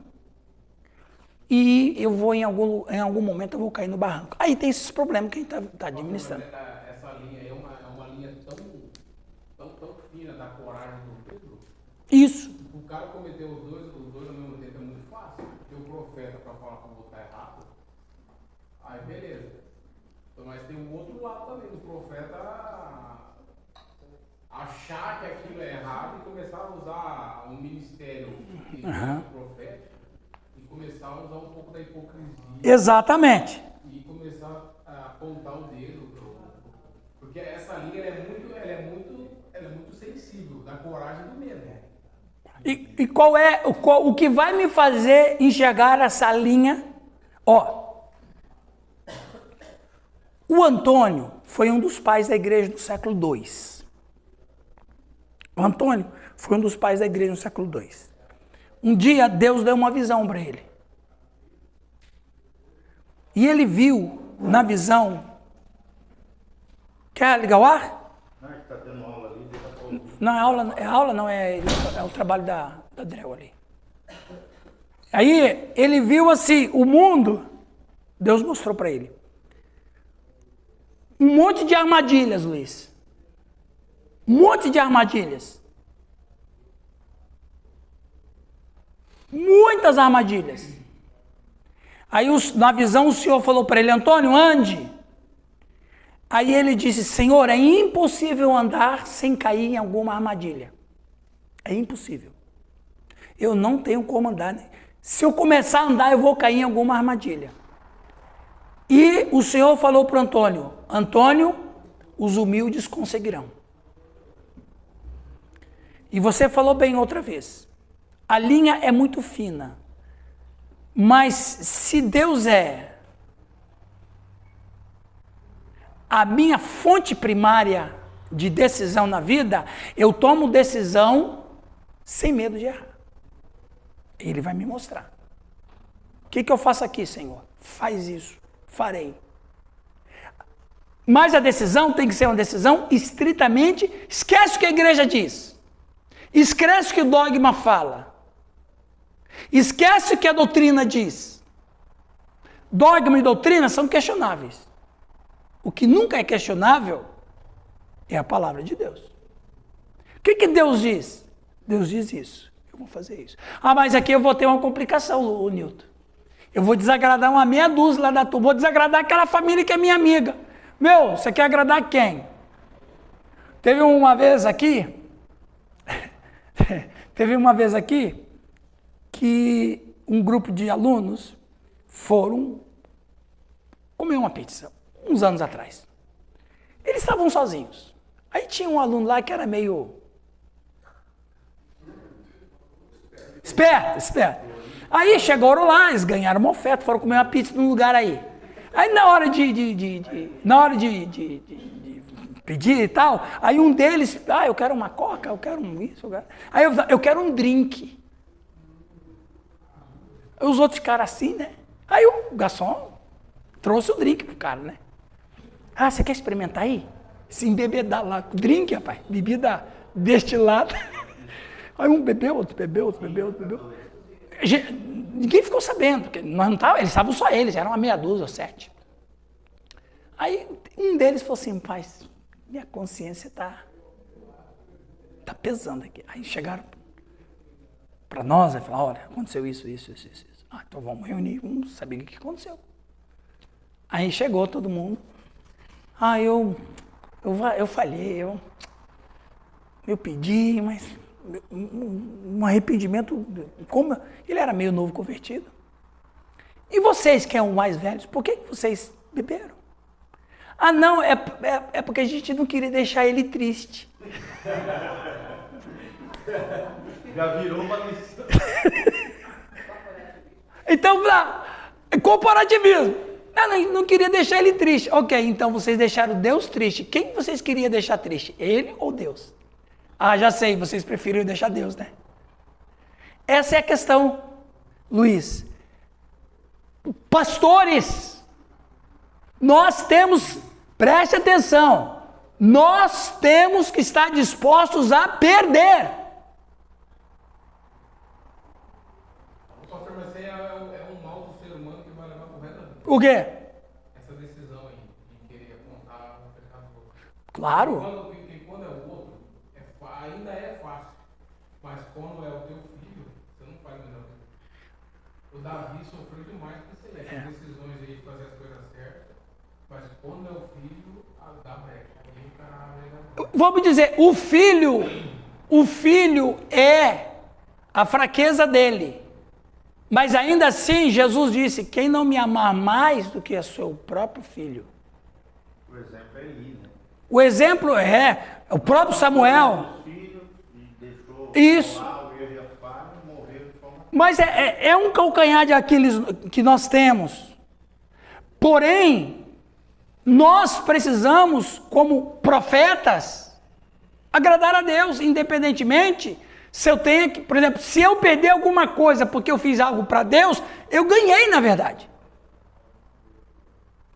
E eu vou, em algum momento, eu vou cair no barranco. Aí tem esses problemas que a gente está administrando. Essa linha aí é uma linha tão fina da coragem do Pedro. Isso. O cara cometeu os dois ao mesmo tempo é muito fácil. Ter o profeta para falar que o outro está errado. Aí beleza. Então, mas tem um outro lado também, do profeta achar que aquilo é errado e começar a usar um ministério profético e começar a usar um pouco da hipocrisia. Exatamente. E começar a apontar o dedo. Porque essa linha é muito sensível, da coragem do medo. E qual é o que vai me fazer enxergar essa linha? Ó, o Antônio foi um dos pais da igreja do século II. O Antônio foi um dos pais da igreja no século II. Um dia Deus deu uma visão para ele. E ele viu na visão... Quer ligar o ar? Está tendo aula ali, Não, é o trabalho da Drell ali. Aí ele viu assim, o mundo, Deus mostrou para ele. Um monte de armadilhas, Luiz. Um monte de armadilhas. Muitas armadilhas. Aí na visão o Senhor falou para ele, Antônio, ande. Aí ele disse, Senhor, é impossível andar sem cair em alguma armadilha. É impossível. Eu não tenho como andar. Se eu começar a andar, eu vou cair em alguma armadilha. E o Senhor falou para o Antônio, Antônio, os humildes conseguirão. E você falou bem outra vez. A linha é muito fina. Mas se Deus é a minha fonte primária de decisão na vida, eu tomo decisão sem medo de errar. Ele vai me mostrar. O que eu faço aqui, Senhor? Faz isso. Farei. Mas a decisão tem que ser uma decisão estritamente, esquece o que a igreja diz. Esquece o que o dogma fala. Esquece o que a doutrina diz. Dogma e doutrina são questionáveis. O que nunca é questionável é a palavra de Deus. O que Deus diz? Deus diz isso. Eu vou fazer isso. Ah, mas aqui eu vou ter uma complicação, o Nilton. Eu vou desagradar uma meia dúzia lá da tua. Vou desagradar aquela família que é minha amiga. Meu, você quer agradar quem? Teve uma vez aqui que um grupo de alunos foram comer uma pizza, uns anos atrás. Eles estavam sozinhos. Aí tinha um aluno lá que era meio esperto. Aí chegaram lá, eles ganharam uma oferta, foram comer uma pizza num lugar aí. Aí na hora de pedir e tal, aí um deles, eu quero uma coca, eu quero isso, aí eu quero um drink. Aí os outros ficaram assim, né? Aí o garçom trouxe o drink pro cara, né? Ah, você quer experimentar aí? Se embebedar lá, drink, rapaz, bebida destilada. Aí um bebeu, outro bebeu. Ninguém ficou sabendo, porque nós não tava, eles estavam só eles, eram uma meia dúzia ou 7. Aí um deles falou assim, pai, minha consciência tá pesando aqui. Aí chegaram para nós e falaram, olha, aconteceu isso. Ah, então vamos reunir, vamos saber o que aconteceu. Aí chegou todo mundo. Ah, eu falhei, eu pedi, mas um arrependimento, como ele era meio novo convertido. E vocês que são mais velhos, por que vocês beberam? Ah, não, é porque a gente não queria deixar ele triste. Já virou uma lição. Então, corporativismo. Não queria deixar ele triste. Ok, então vocês deixaram Deus triste. Quem vocês queriam deixar triste? Ele ou Deus? Ah, já sei, vocês preferiram deixar Deus, né? Essa é a questão, Luiz. Pastores, nós temos, preste atenção, nós temos que estar dispostos a perder. Pastor, mas é um mal do ser humano que vai levar pro resto da vida. O quê? Essa decisão aí, de querer apontar o pecado do outro. Claro. Quando é o outro, ainda é fácil. Mas quando é o teu filho, você não faz melhor. O Davi sofreu demais com isso aí. As decisões aí de fazer as coisas certas. Mas quando é o filho, dá brecha. Aí o cara... Vamos dizer, o filho é a fraqueza dele. Mas ainda assim, Jesus disse, quem não me amar mais do que o seu próprio filho. O exemplo é Eli, né? O exemplo é o próprio Samuel. Isso. Mas é um calcanhar de Aquiles que nós temos. Porém, nós precisamos, como profetas, agradar a Deus, independentemente se eu tenho que, por exemplo, se eu perder alguma coisa porque eu fiz algo para Deus, eu ganhei, na verdade.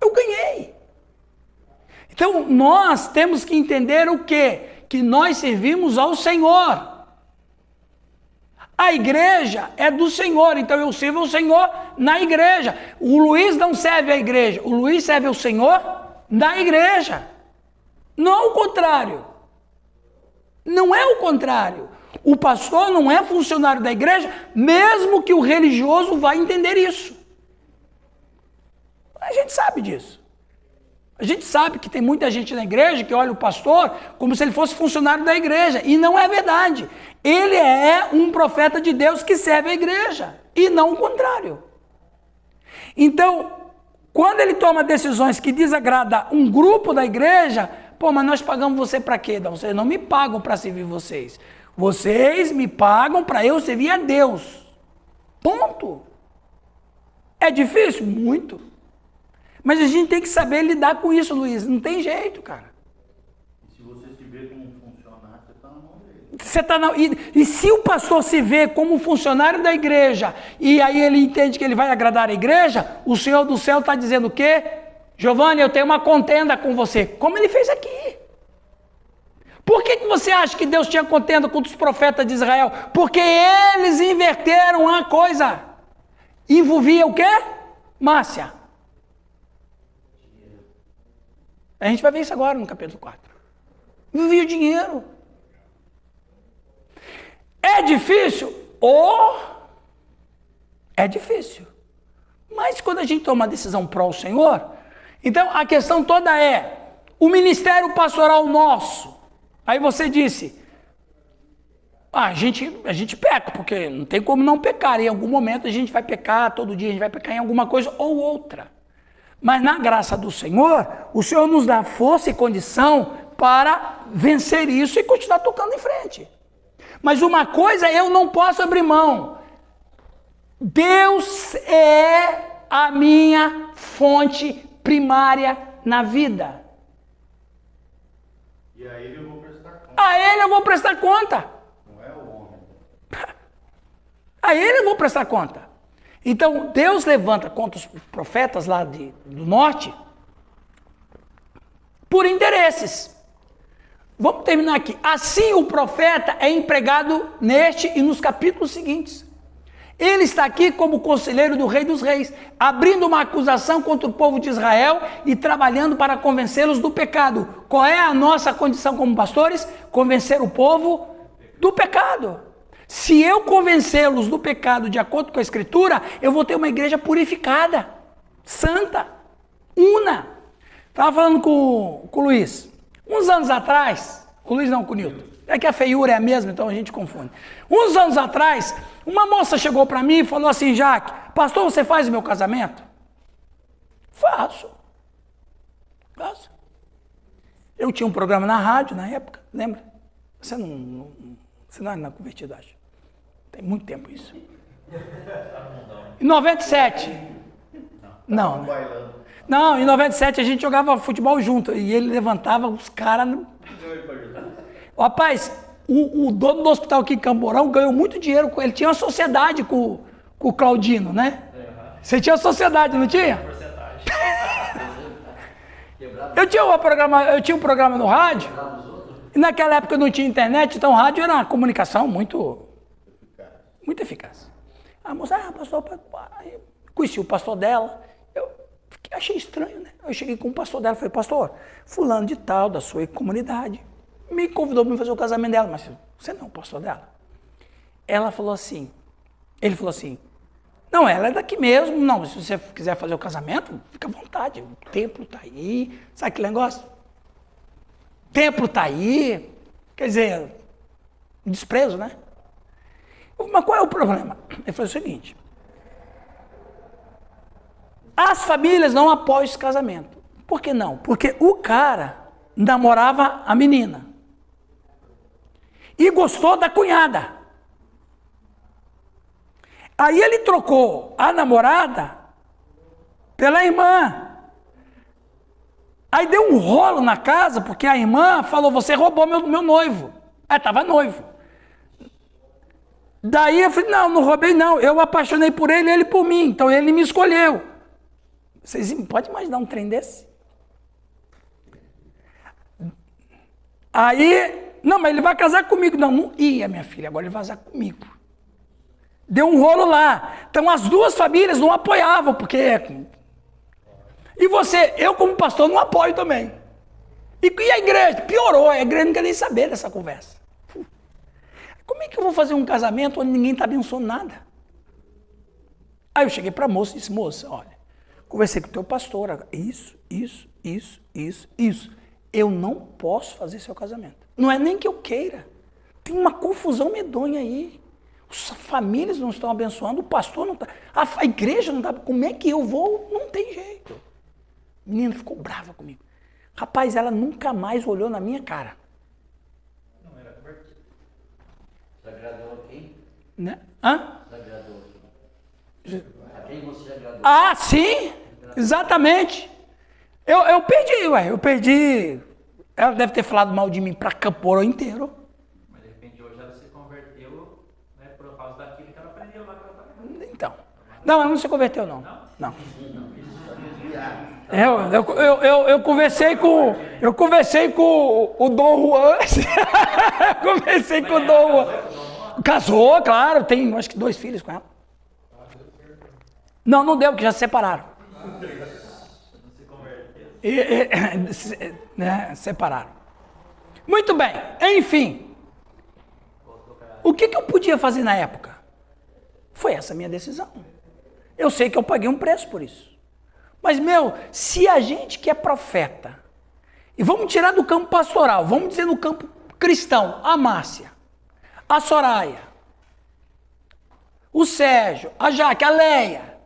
Eu ganhei. Então, nós temos que entender o quê? Que nós servimos ao Senhor. A igreja é do Senhor, então eu sirvo ao Senhor na igreja. O Luiz não serve à igreja, o Luiz serve ao Senhor na igreja. Não é o contrário. Não é o contrário. O pastor não é funcionário da igreja, mesmo que o religioso vá entender isso. A gente sabe disso. A gente sabe que tem muita gente na igreja que olha o pastor como se ele fosse funcionário da igreja. E não é verdade. Ele é um profeta de Deus que serve a igreja. E não o contrário. Então, quando ele toma decisões que desagradam um grupo da igreja, pô, mas nós pagamos você para quê? Não, vocês não me pagam para servir vocês. Vocês me pagam para eu servir a Deus. Ponto. É difícil? Muito. Mas a gente tem que saber lidar com isso, Luiz. Não tem jeito, cara. E se você se vê como um funcionário, você está na mão dele. Você tá e se o pastor se vê como um funcionário da igreja, e aí ele entende que ele vai agradar a igreja, o Senhor do céu está dizendo o quê? Giovanni, eu tenho uma contenda com você. Como ele fez aqui. Por que você acha que Deus tinha contenda contra os profetas de Israel? Porque eles inverteram a coisa. Envolvia o quê? Márcia. A gente vai ver isso agora no capítulo 4. Envolvia o dinheiro. É difícil? É difícil. Mas quando a gente toma uma decisão pró o Senhor, então a questão toda é, o ministério pastoral nosso, aí você disse, a gente peca, porque não tem como não pecar, em algum momento a gente vai pecar, todo dia a gente vai pecar em alguma coisa ou outra. Mas na graça do Senhor, o Senhor nos dá força e condição para vencer isso e continuar tocando em frente. Mas uma coisa eu não posso abrir mão. Deus é a minha fonte primária na vida. E a ele eu vou prestar conta. A ele eu vou prestar conta. Não é o homem. A ele eu vou prestar conta. Então, Deus levanta contra os profetas lá do norte por interesses. Vamos terminar aqui. Assim o profeta é empregado neste e nos capítulos seguintes. Ele está aqui como conselheiro do Rei dos Reis, abrindo uma acusação contra o povo de Israel e trabalhando para convencê-los do pecado. Qual é a nossa condição como pastores? Convencer o povo do pecado. Se eu convencê-los do pecado de acordo com a Escritura, eu vou ter uma igreja purificada, santa, una. Estava falando com o Luiz. Uns anos atrás, o Luiz não, com o Nilton. É que a feiura é a mesma, então a gente confunde. Uns anos atrás, uma moça chegou para mim e falou assim, Jaque, pastor, você faz o meu casamento? Faço. Eu tinha um programa na rádio na época, lembra? Você não era convertido, acho. Tem muito tempo isso. Em 97. Não, né? Não, em 97 a gente jogava futebol junto e ele levantava os caras. Rapaz, o dono do hospital aqui em Camborão ganhou muito dinheiro com ele. Tinha uma sociedade com o Claudino, né? Você tinha sociedade, não tinha? Eu tinha um programa no rádio. E naquela época não tinha internet, então o rádio era uma comunicação muito eficaz. A moça, pastor, conheci o pastor dela. Eu achei estranho, né? Eu cheguei com o pastor dela e falei, pastor, fulano de tal, da sua comunidade, me convidou para fazer o casamento dela, mas você não é o pastor dela? Ele falou assim, não, ela é daqui mesmo, não, se você quiser fazer o casamento, fica à vontade, o templo está aí, sabe que negócio? O templo está aí, quer dizer, desprezo, né? Mas qual é o problema? Ele falou o seguinte, as famílias não apoiam esse casamento. Por que não? Porque o cara namorava a menina e gostou da cunhada. Aí ele trocou a namorada pela irmã. Aí deu um rolo na casa, porque a irmã falou, você roubou meu noivo. Estava noivo. Daí eu falei, não roubei não, eu apaixonei por ele e ele por mim, então ele me escolheu. Vocês podem imaginar um trem desse? Aí, não, mas ele vai casar comigo. Não ia, minha filha, agora ele vai casar comigo. Deu um rolo lá. Então as duas famílias não apoiavam, porque... E eu como pastor não apoio também. E a igreja? Piorou, a igreja não quer nem saber dessa conversa. Como é que eu vou fazer um casamento onde ninguém está abençoando nada? Aí eu cheguei para a moça e disse, moça, olha, conversei com o teu pastor, isso. Eu não posso fazer seu casamento. Não é nem que eu queira. Tem uma confusão medonha aí. As famílias não estão abençoando, o pastor não está, a igreja não está. Como é que eu vou? Não tem jeito. A menina ficou brava comigo. Rapaz, ela nunca mais olhou na minha cara. Não era convertido. Você agradou a quem? Né? Hã? Você agradou a quem? A quem você agradou? Ah, sim! Exatamente. Eu perdi. Ela deve ter falado mal de mim para Camporo inteiro. Mas de repente hoje ela se converteu, né, por causa daquilo que ela aprendeu lá que ela estava. Então. Não, ela não se converteu, não. Não. Eu conversei com o Dom Juan. Conversei com o Dom Juan. Casou, claro, tem acho que 2 filhos com ela. Não deu, porque já se separaram. Né, separaram. Muito bem, enfim. O que eu podia fazer na época? Foi essa a minha decisão. Eu sei que eu paguei um preço por isso. Mas, se a gente que é profeta, e vamos tirar do campo pastoral, vamos dizer no campo cristão, a Márcia, a Soraya, o Sérgio, a Jaque, a Leia,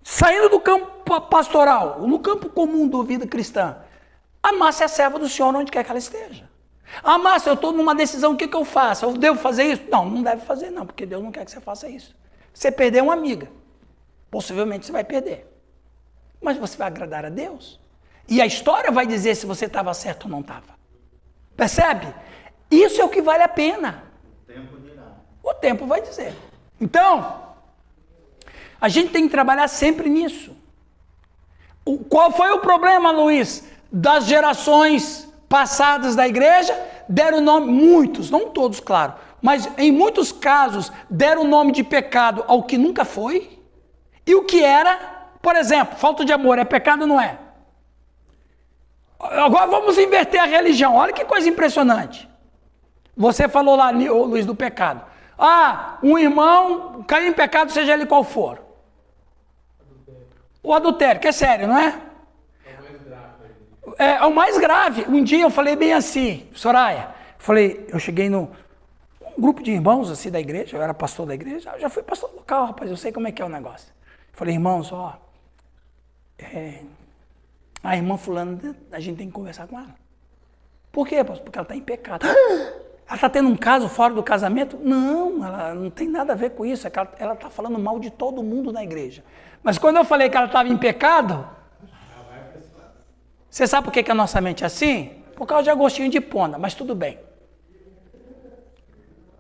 saindo do campo pastoral, no campo comum da vida cristã, a Márcia é serva do Senhor onde quer que ela esteja. A Márcia, eu estou numa decisão, o que eu faço? Eu devo fazer isso? Não deve fazer não, porque Deus não quer que você faça isso. Você perder uma amiga, possivelmente você vai perder. Mas você vai agradar a Deus. E a história vai dizer se você estava certo ou não estava. Percebe? Isso é o que vale a pena. O tempo dirá. O tempo vai dizer. Então, a gente tem que trabalhar sempre nisso. Qual foi o problema, Luiz, das gerações passadas da igreja? Deram nome, muitos, não todos, claro, mas em muitos casos deram nome de pecado ao que nunca foi. E o que era, por exemplo, falta de amor, é pecado ou não é? Agora vamos inverter a religião, olha que coisa impressionante. Você falou lá, Luiz, do pecado. Um irmão caiu em pecado, seja ele qual for. O adultério, que é sério, não é? É o mais grave. Um dia eu falei bem assim, Soraya, eu cheguei num grupo de irmãos assim da igreja, eu era pastor da igreja, eu já fui pastor local, rapaz, eu sei como é que é o negócio. Falei, irmãos, a irmã fulana, a gente tem que conversar com ela. Por quê, pastor? Porque ela está em pecado. Ela está tendo um caso fora do casamento? Não, ela não tem nada a ver com isso, é que ela está falando mal de todo mundo na igreja. Mas quando eu falei que ela estava em pecado, você sabe por que a nossa mente é assim? Por causa de Agostinho de Hipona, mas tudo bem.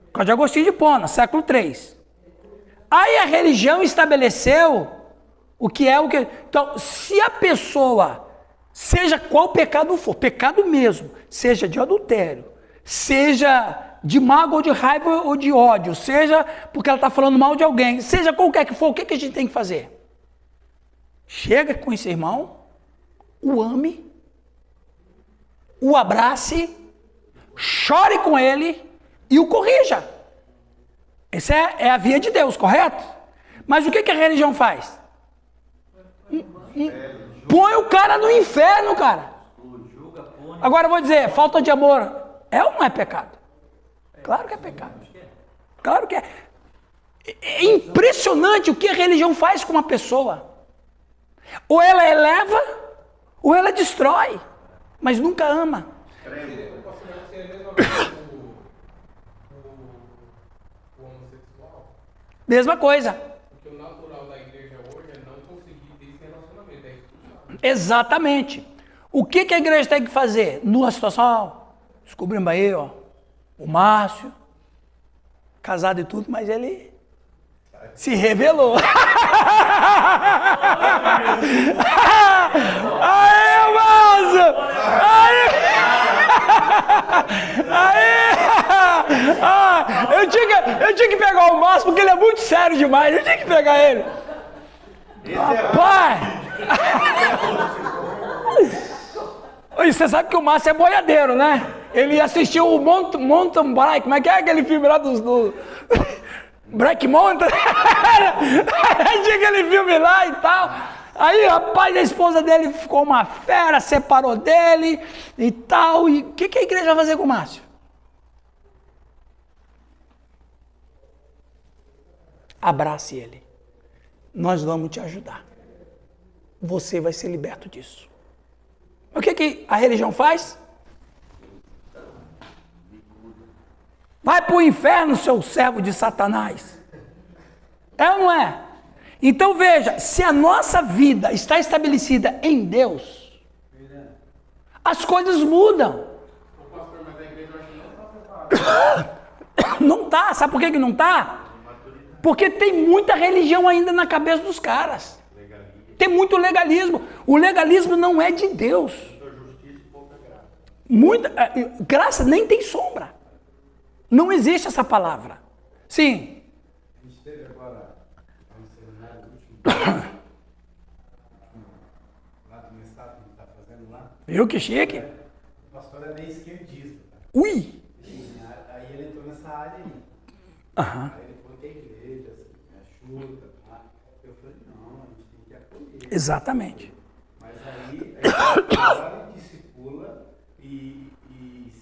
Por causa de Agostinho de Hipona, século III. Aí a religião estabeleceu o que é o que... Então, se a pessoa, seja qual pecado for, pecado mesmo, seja de adultério, seja de mágoa ou de raiva ou de ódio, seja porque ela está falando mal de alguém, seja qualquer que for, o que a gente tem que fazer? Chega com esse irmão, o ame, o abrace, chore com ele e o corrija. Essa é a via de Deus, correto? Mas o que a religião faz? Põe o cara no inferno, cara. Agora eu vou dizer, falta de amor é ou não é pecado? Claro que é pecado. Claro que é. É impressionante o que a religião faz com uma pessoa. Ou ela eleva, ou ela destrói, mas nunca ama. Mesma coisa. Porque o natural da igreja hoje é não conseguir ter esse relacionamento, é expulsar. Exatamente. O que a igreja tem que fazer? Numa situação, descobrimos aí, o Márcio, casado e tudo, mas ele se revelou. Aê, Márcio! Eu tinha que pegar o Márcio porque ele é muito sério demais. Eu tinha que pegar ele. Rapaz! E você sabe que o Márcio é boiadeiro, né? Ele assistiu o Mountain Bike, como é que é aquele filme lá do Black Mountain? Tinha aquele filme lá e tal. Aí, rapaz, a esposa dele ficou uma fera, separou dele e tal. E o que a igreja vai fazer com o Márcio? Abrace ele. Nós vamos te ajudar. Você vai ser liberto disso. O que a religião faz? Vai para o inferno, seu servo de Satanás. É ou não é? Então veja, se a nossa vida está estabelecida em Deus, as coisas mudam. Não está, sabe por que não está? Porque tem muita religião ainda na cabeça dos caras. Tem muito legalismo. O legalismo não é de Deus. Muita graça nem tem sombra. Não existe essa palavra. Sim. A gente teve agora um seminário último lá do mestrado que a gente está fazendo lá. Viu que chique? O pastor é meio esquerdista. Tá? Ui! Aí ele entrou nessa área aí. Aham. Aí ele falou que a igreja assim, ajuda. Tá? Eu falei, não, a gente tem que acolher. Exatamente. Mas aí agora ele discipula e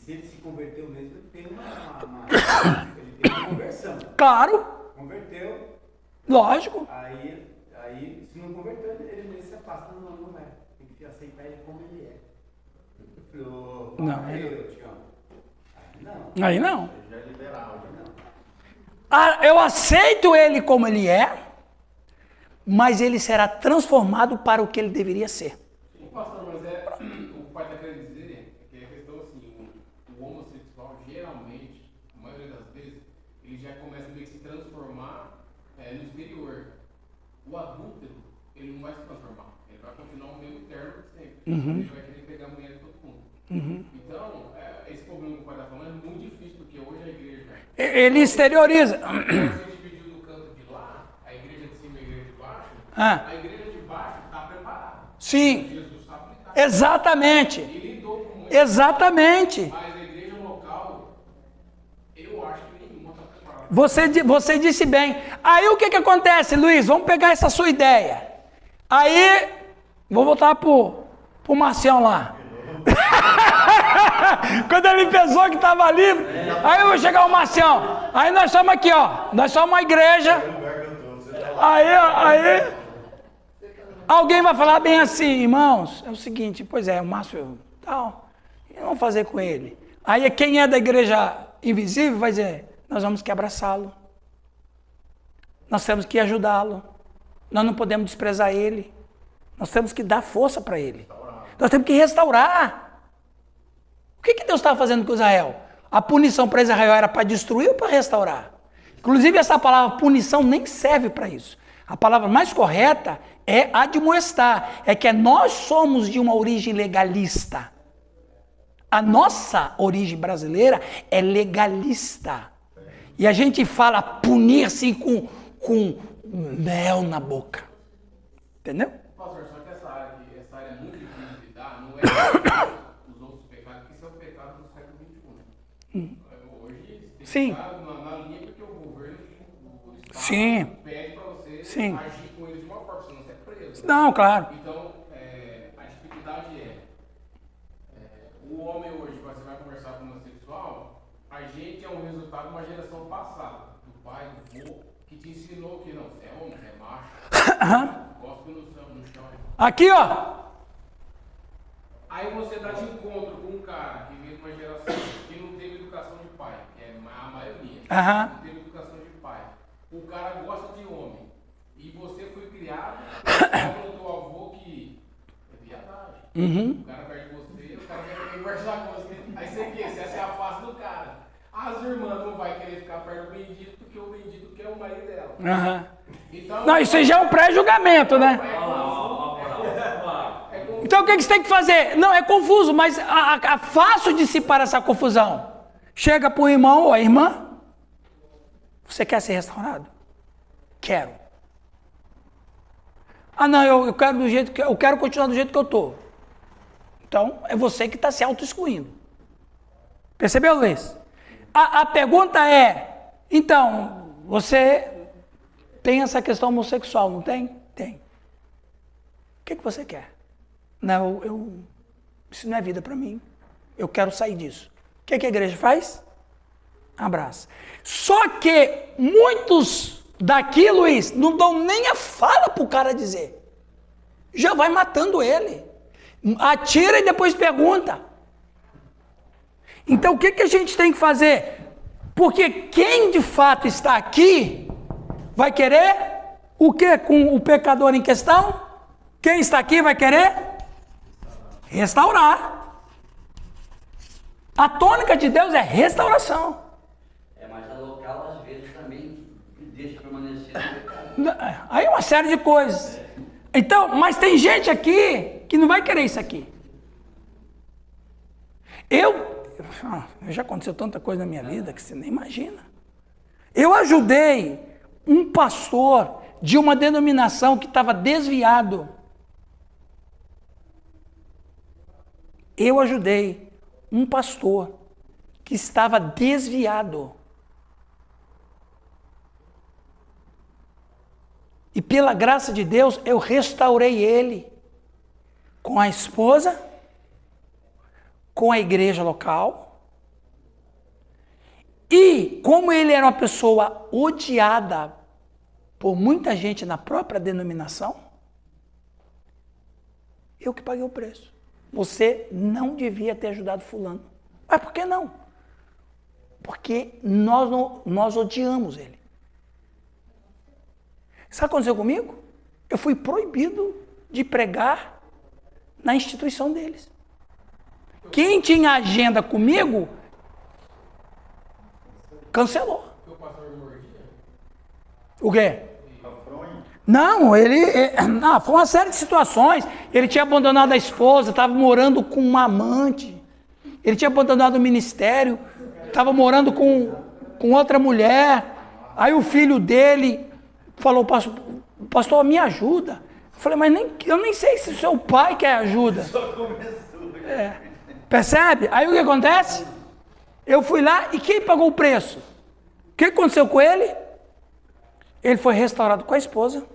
se ele se converteu mesmo, ele tem ele tem uma conversão. Claro. Converteu. Lógico. Aí se não converteu, ele mesmo se afasta. Não é. Tem que aceitar ele como ele é. Não, eu te amo. Aí não. Já é liberal, já não. Ah, eu aceito ele como ele é, mas ele será transformado para o que ele deveria ser. Sim, pastor, mas o pai está querendo dizer que a questão assim, o homossexual geralmente, a maioria das vezes, ele já começa meio que se transformar no exterior. O adúltero, ele não vai se transformar, ele vai continuar o mesmo termo de sempre. Ele vai querer pegar a mulher de todo mundo. Então, esse problema que o pai está falando é muito difícil, porque hoje a igreja... Ele exterioriza. Se a gente dividiu do canto de lá, a igreja de cima e a igreja de baixo, a igreja de baixo está preparada. Sim. Jesus sabe aplicar. Exatamente. Ele lidou com muito. Exatamente. Mas a igreja local, eu acho que nenhuma está preparada. Você disse bem. Aí o que acontece, Luiz? Vamos pegar essa sua ideia. Aí, vou voltar pro Marcião lá. Quando ele pensou que estava livre, aí eu vou chegar o Marcião. Aí nós somos aqui, ó. Nós somos uma igreja. Aí alguém vai falar bem assim, irmãos, é o seguinte, pois é, o Márcio tal, o que vamos fazer com ele? Aí quem é da igreja invisível vai dizer, nós vamos que abraçá-lo. Nós temos que ajudá-lo. Nós não podemos desprezar ele. Nós temos que dar força para ele. Nós temos que restaurar. O que Deus estava fazendo com Israel? A punição para Israel era para destruir ou para restaurar? Inclusive essa palavra punição nem serve para isso. A palavra mais correta é admoestar. É que nós somos de uma origem legalista. A nossa origem brasileira é legalista. E a gente fala punir assim com mel na boca. Entendeu? Pastor, só que essa área é muito difícil de lidar, não é os outros pecados, que isso é o pecado do século XXI. Hoje, sim. Na linha porque o governo, o Estado, sim. pede para você sim. agir com eles de uma forma, senão você é preso. Não, claro. Então, a dificuldade o homem hoje, quando você vai conversar com um homossexual, a gente é um resultado de uma geração passada, do pai, do vô, que te ensinou que não, você é homem, você é macho. No chão. Aqui, ó. Aí você dá de encontro com um cara que veio de uma geração que não teve educação de pai, que é a maioria. Não teve educação de pai. O cara gosta de homem. E você foi criado pelo teu avô que é viadagem. O cara perde você, o cara quer conversar com você. Aí você se afasta do cara. As irmãs não vão querer ficar perto do bendito porque o bendito quer o marido dela. Então, não, isso aí já é um pré-julgamento, né? Então o que você tem que fazer? Não, é confuso, mas é fácil dissipar essa confusão. Chega para o irmão ou a irmã. Você quer ser restaurado? Quero. Ah, não, eu quero do jeito que eu quero continuar do jeito que eu estou. Então é você que está se auto-excluindo. Percebeu, Luiz? A pergunta é, então, você tem essa questão homossexual, não tem? Tem. O que você quer? Não, isso não é vida para mim. Eu quero sair disso. O que a igreja faz? Abraça. Só que muitos daqui, Luiz, não dão nem a fala para o cara dizer. Já vai matando ele. Atira e depois pergunta. Então o que a gente tem que fazer? Porque quem de fato está aqui vai querer o que com o pecador em questão? Quem está aqui vai querer restaurar. A tônica de Deus é restauração. Mas a local às vezes também deixa permanecer no pecado. Aí é uma série de coisas. Então, mas tem gente aqui que não vai querer isso aqui. Já aconteceu tanta coisa na minha vida que você nem imagina. Eu ajudei um pastor de uma denominação que estava desviado. Eu ajudei um pastor que estava desviado. E pela graça de Deus, eu restaurei ele com a esposa, com a igreja local. E como ele era uma pessoa odiada por muita gente na própria denominação, eu que paguei o preço. Você não devia ter ajudado fulano. Mas por que não? Porque nós odiamos ele. Sabe o que aconteceu comigo? Eu fui proibido de pregar na instituição deles. Quem tinha agenda comigo, cancelou. O quê? Não, foi uma série de situações. Ele tinha abandonado a esposa, estava morando com uma amante. Ele tinha abandonado o ministério, estava morando com outra mulher. Aí o filho dele falou, pastor, me ajuda. Eu falei, mas eu nem sei se o seu pai quer ajuda. Só começou. Percebe? Aí o que acontece? Eu fui lá e quem pagou o preço? O que aconteceu com ele? Ele foi restaurado com a esposa.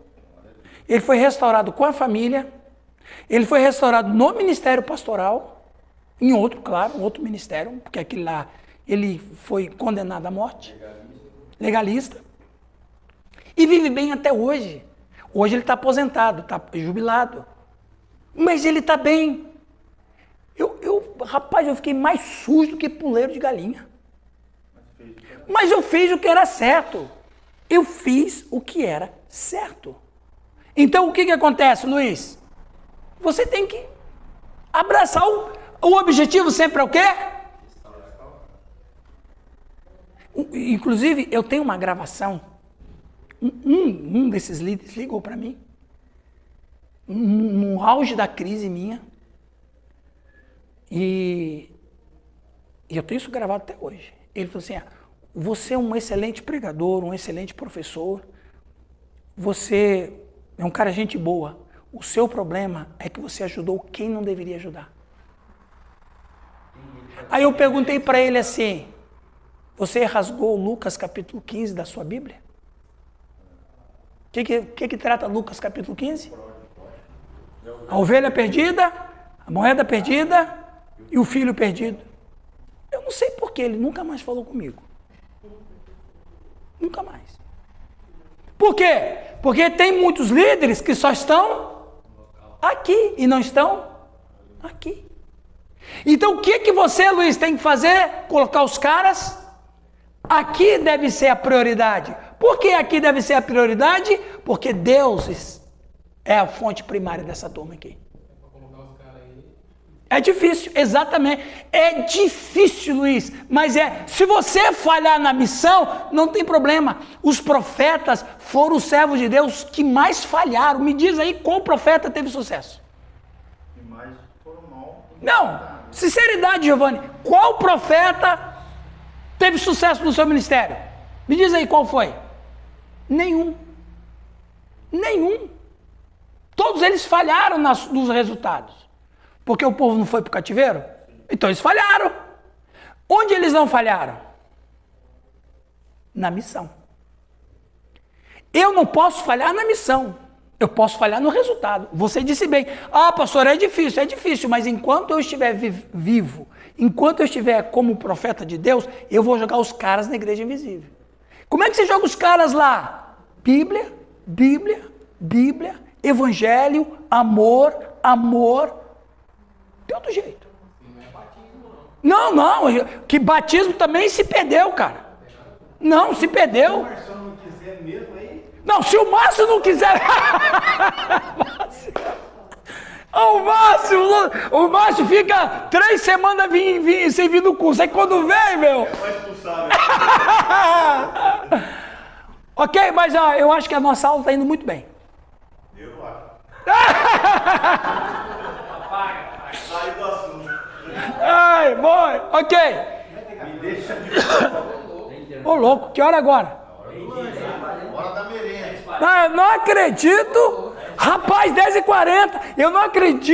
Ele foi restaurado com a família. Ele foi restaurado no ministério pastoral. Em outro, claro, outro ministério, porque aquele lá, ele foi condenado à morte. Legalista. E vive bem até hoje. Hoje ele está aposentado, está jubilado. Mas ele está bem. Rapaz, eu fiquei mais sujo do que puleiro de galinha. Mas eu fiz o que era certo. Eu fiz o que era certo. Então o que acontece, Luiz? Você tem que abraçar o objetivo sempre é o quê? Inclusive, eu tenho uma gravação. Um desses líderes ligou para mim. No auge da crise minha. E eu tenho isso gravado até hoje. Ele falou assim, você é um excelente pregador, um excelente professor. Você é um cara gente boa. O seu problema é que você ajudou quem não deveria ajudar. Aí eu perguntei para ele assim, você rasgou Lucas capítulo 15 da sua Bíblia? O que trata Lucas capítulo 15? A ovelha perdida, a moeda perdida e o filho perdido. Eu não sei por que ele nunca mais falou comigo. Nunca mais. Por quê? Porque tem muitos líderes que só estão aqui e não estão aqui. Então o que você, Luiz, tem que fazer? Colocar os caras aqui deve ser a prioridade. Por que aqui deve ser a prioridade? Porque Deus é a fonte primária dessa turma aqui. É difícil, exatamente. É difícil, Luiz. Mas se você falhar na missão, não tem problema. Os profetas foram os servos de Deus que mais falharam. Me diz aí qual profeta teve sucesso. E mais foram mal. Não, sinceridade, Giovanni. Qual profeta teve sucesso no seu ministério? Me diz aí qual foi. Nenhum. Todos eles falharam nos resultados. Porque o povo não foi para o cativeiro? Então eles falharam. Onde eles não falharam? Na missão. Eu não posso falhar na missão. Eu posso falhar no resultado. Você disse bem, pastor, é difícil, mas enquanto eu estiver vivo, enquanto eu estiver como profeta de Deus, eu vou jogar os caras na igreja invisível. Como é que você joga os caras lá? Bíblia, evangelho, amor. Tem outro jeito. Não, que batismo também se perdeu, cara. Não, se perdeu. Não, se o Márcio não quiser... O Márcio fica 3 semanas sem vir no curso. Aí quando vem, meu... Ok, mas eu acho que a nossa aula está indo muito bem. Eu acho. Sai do assunto. Ai, boy, ok. Me deixa de... Ô, louco, que hora agora? Hora da merenda. Não, eu não acredito. Rapaz, 10h40. Eu não acredito.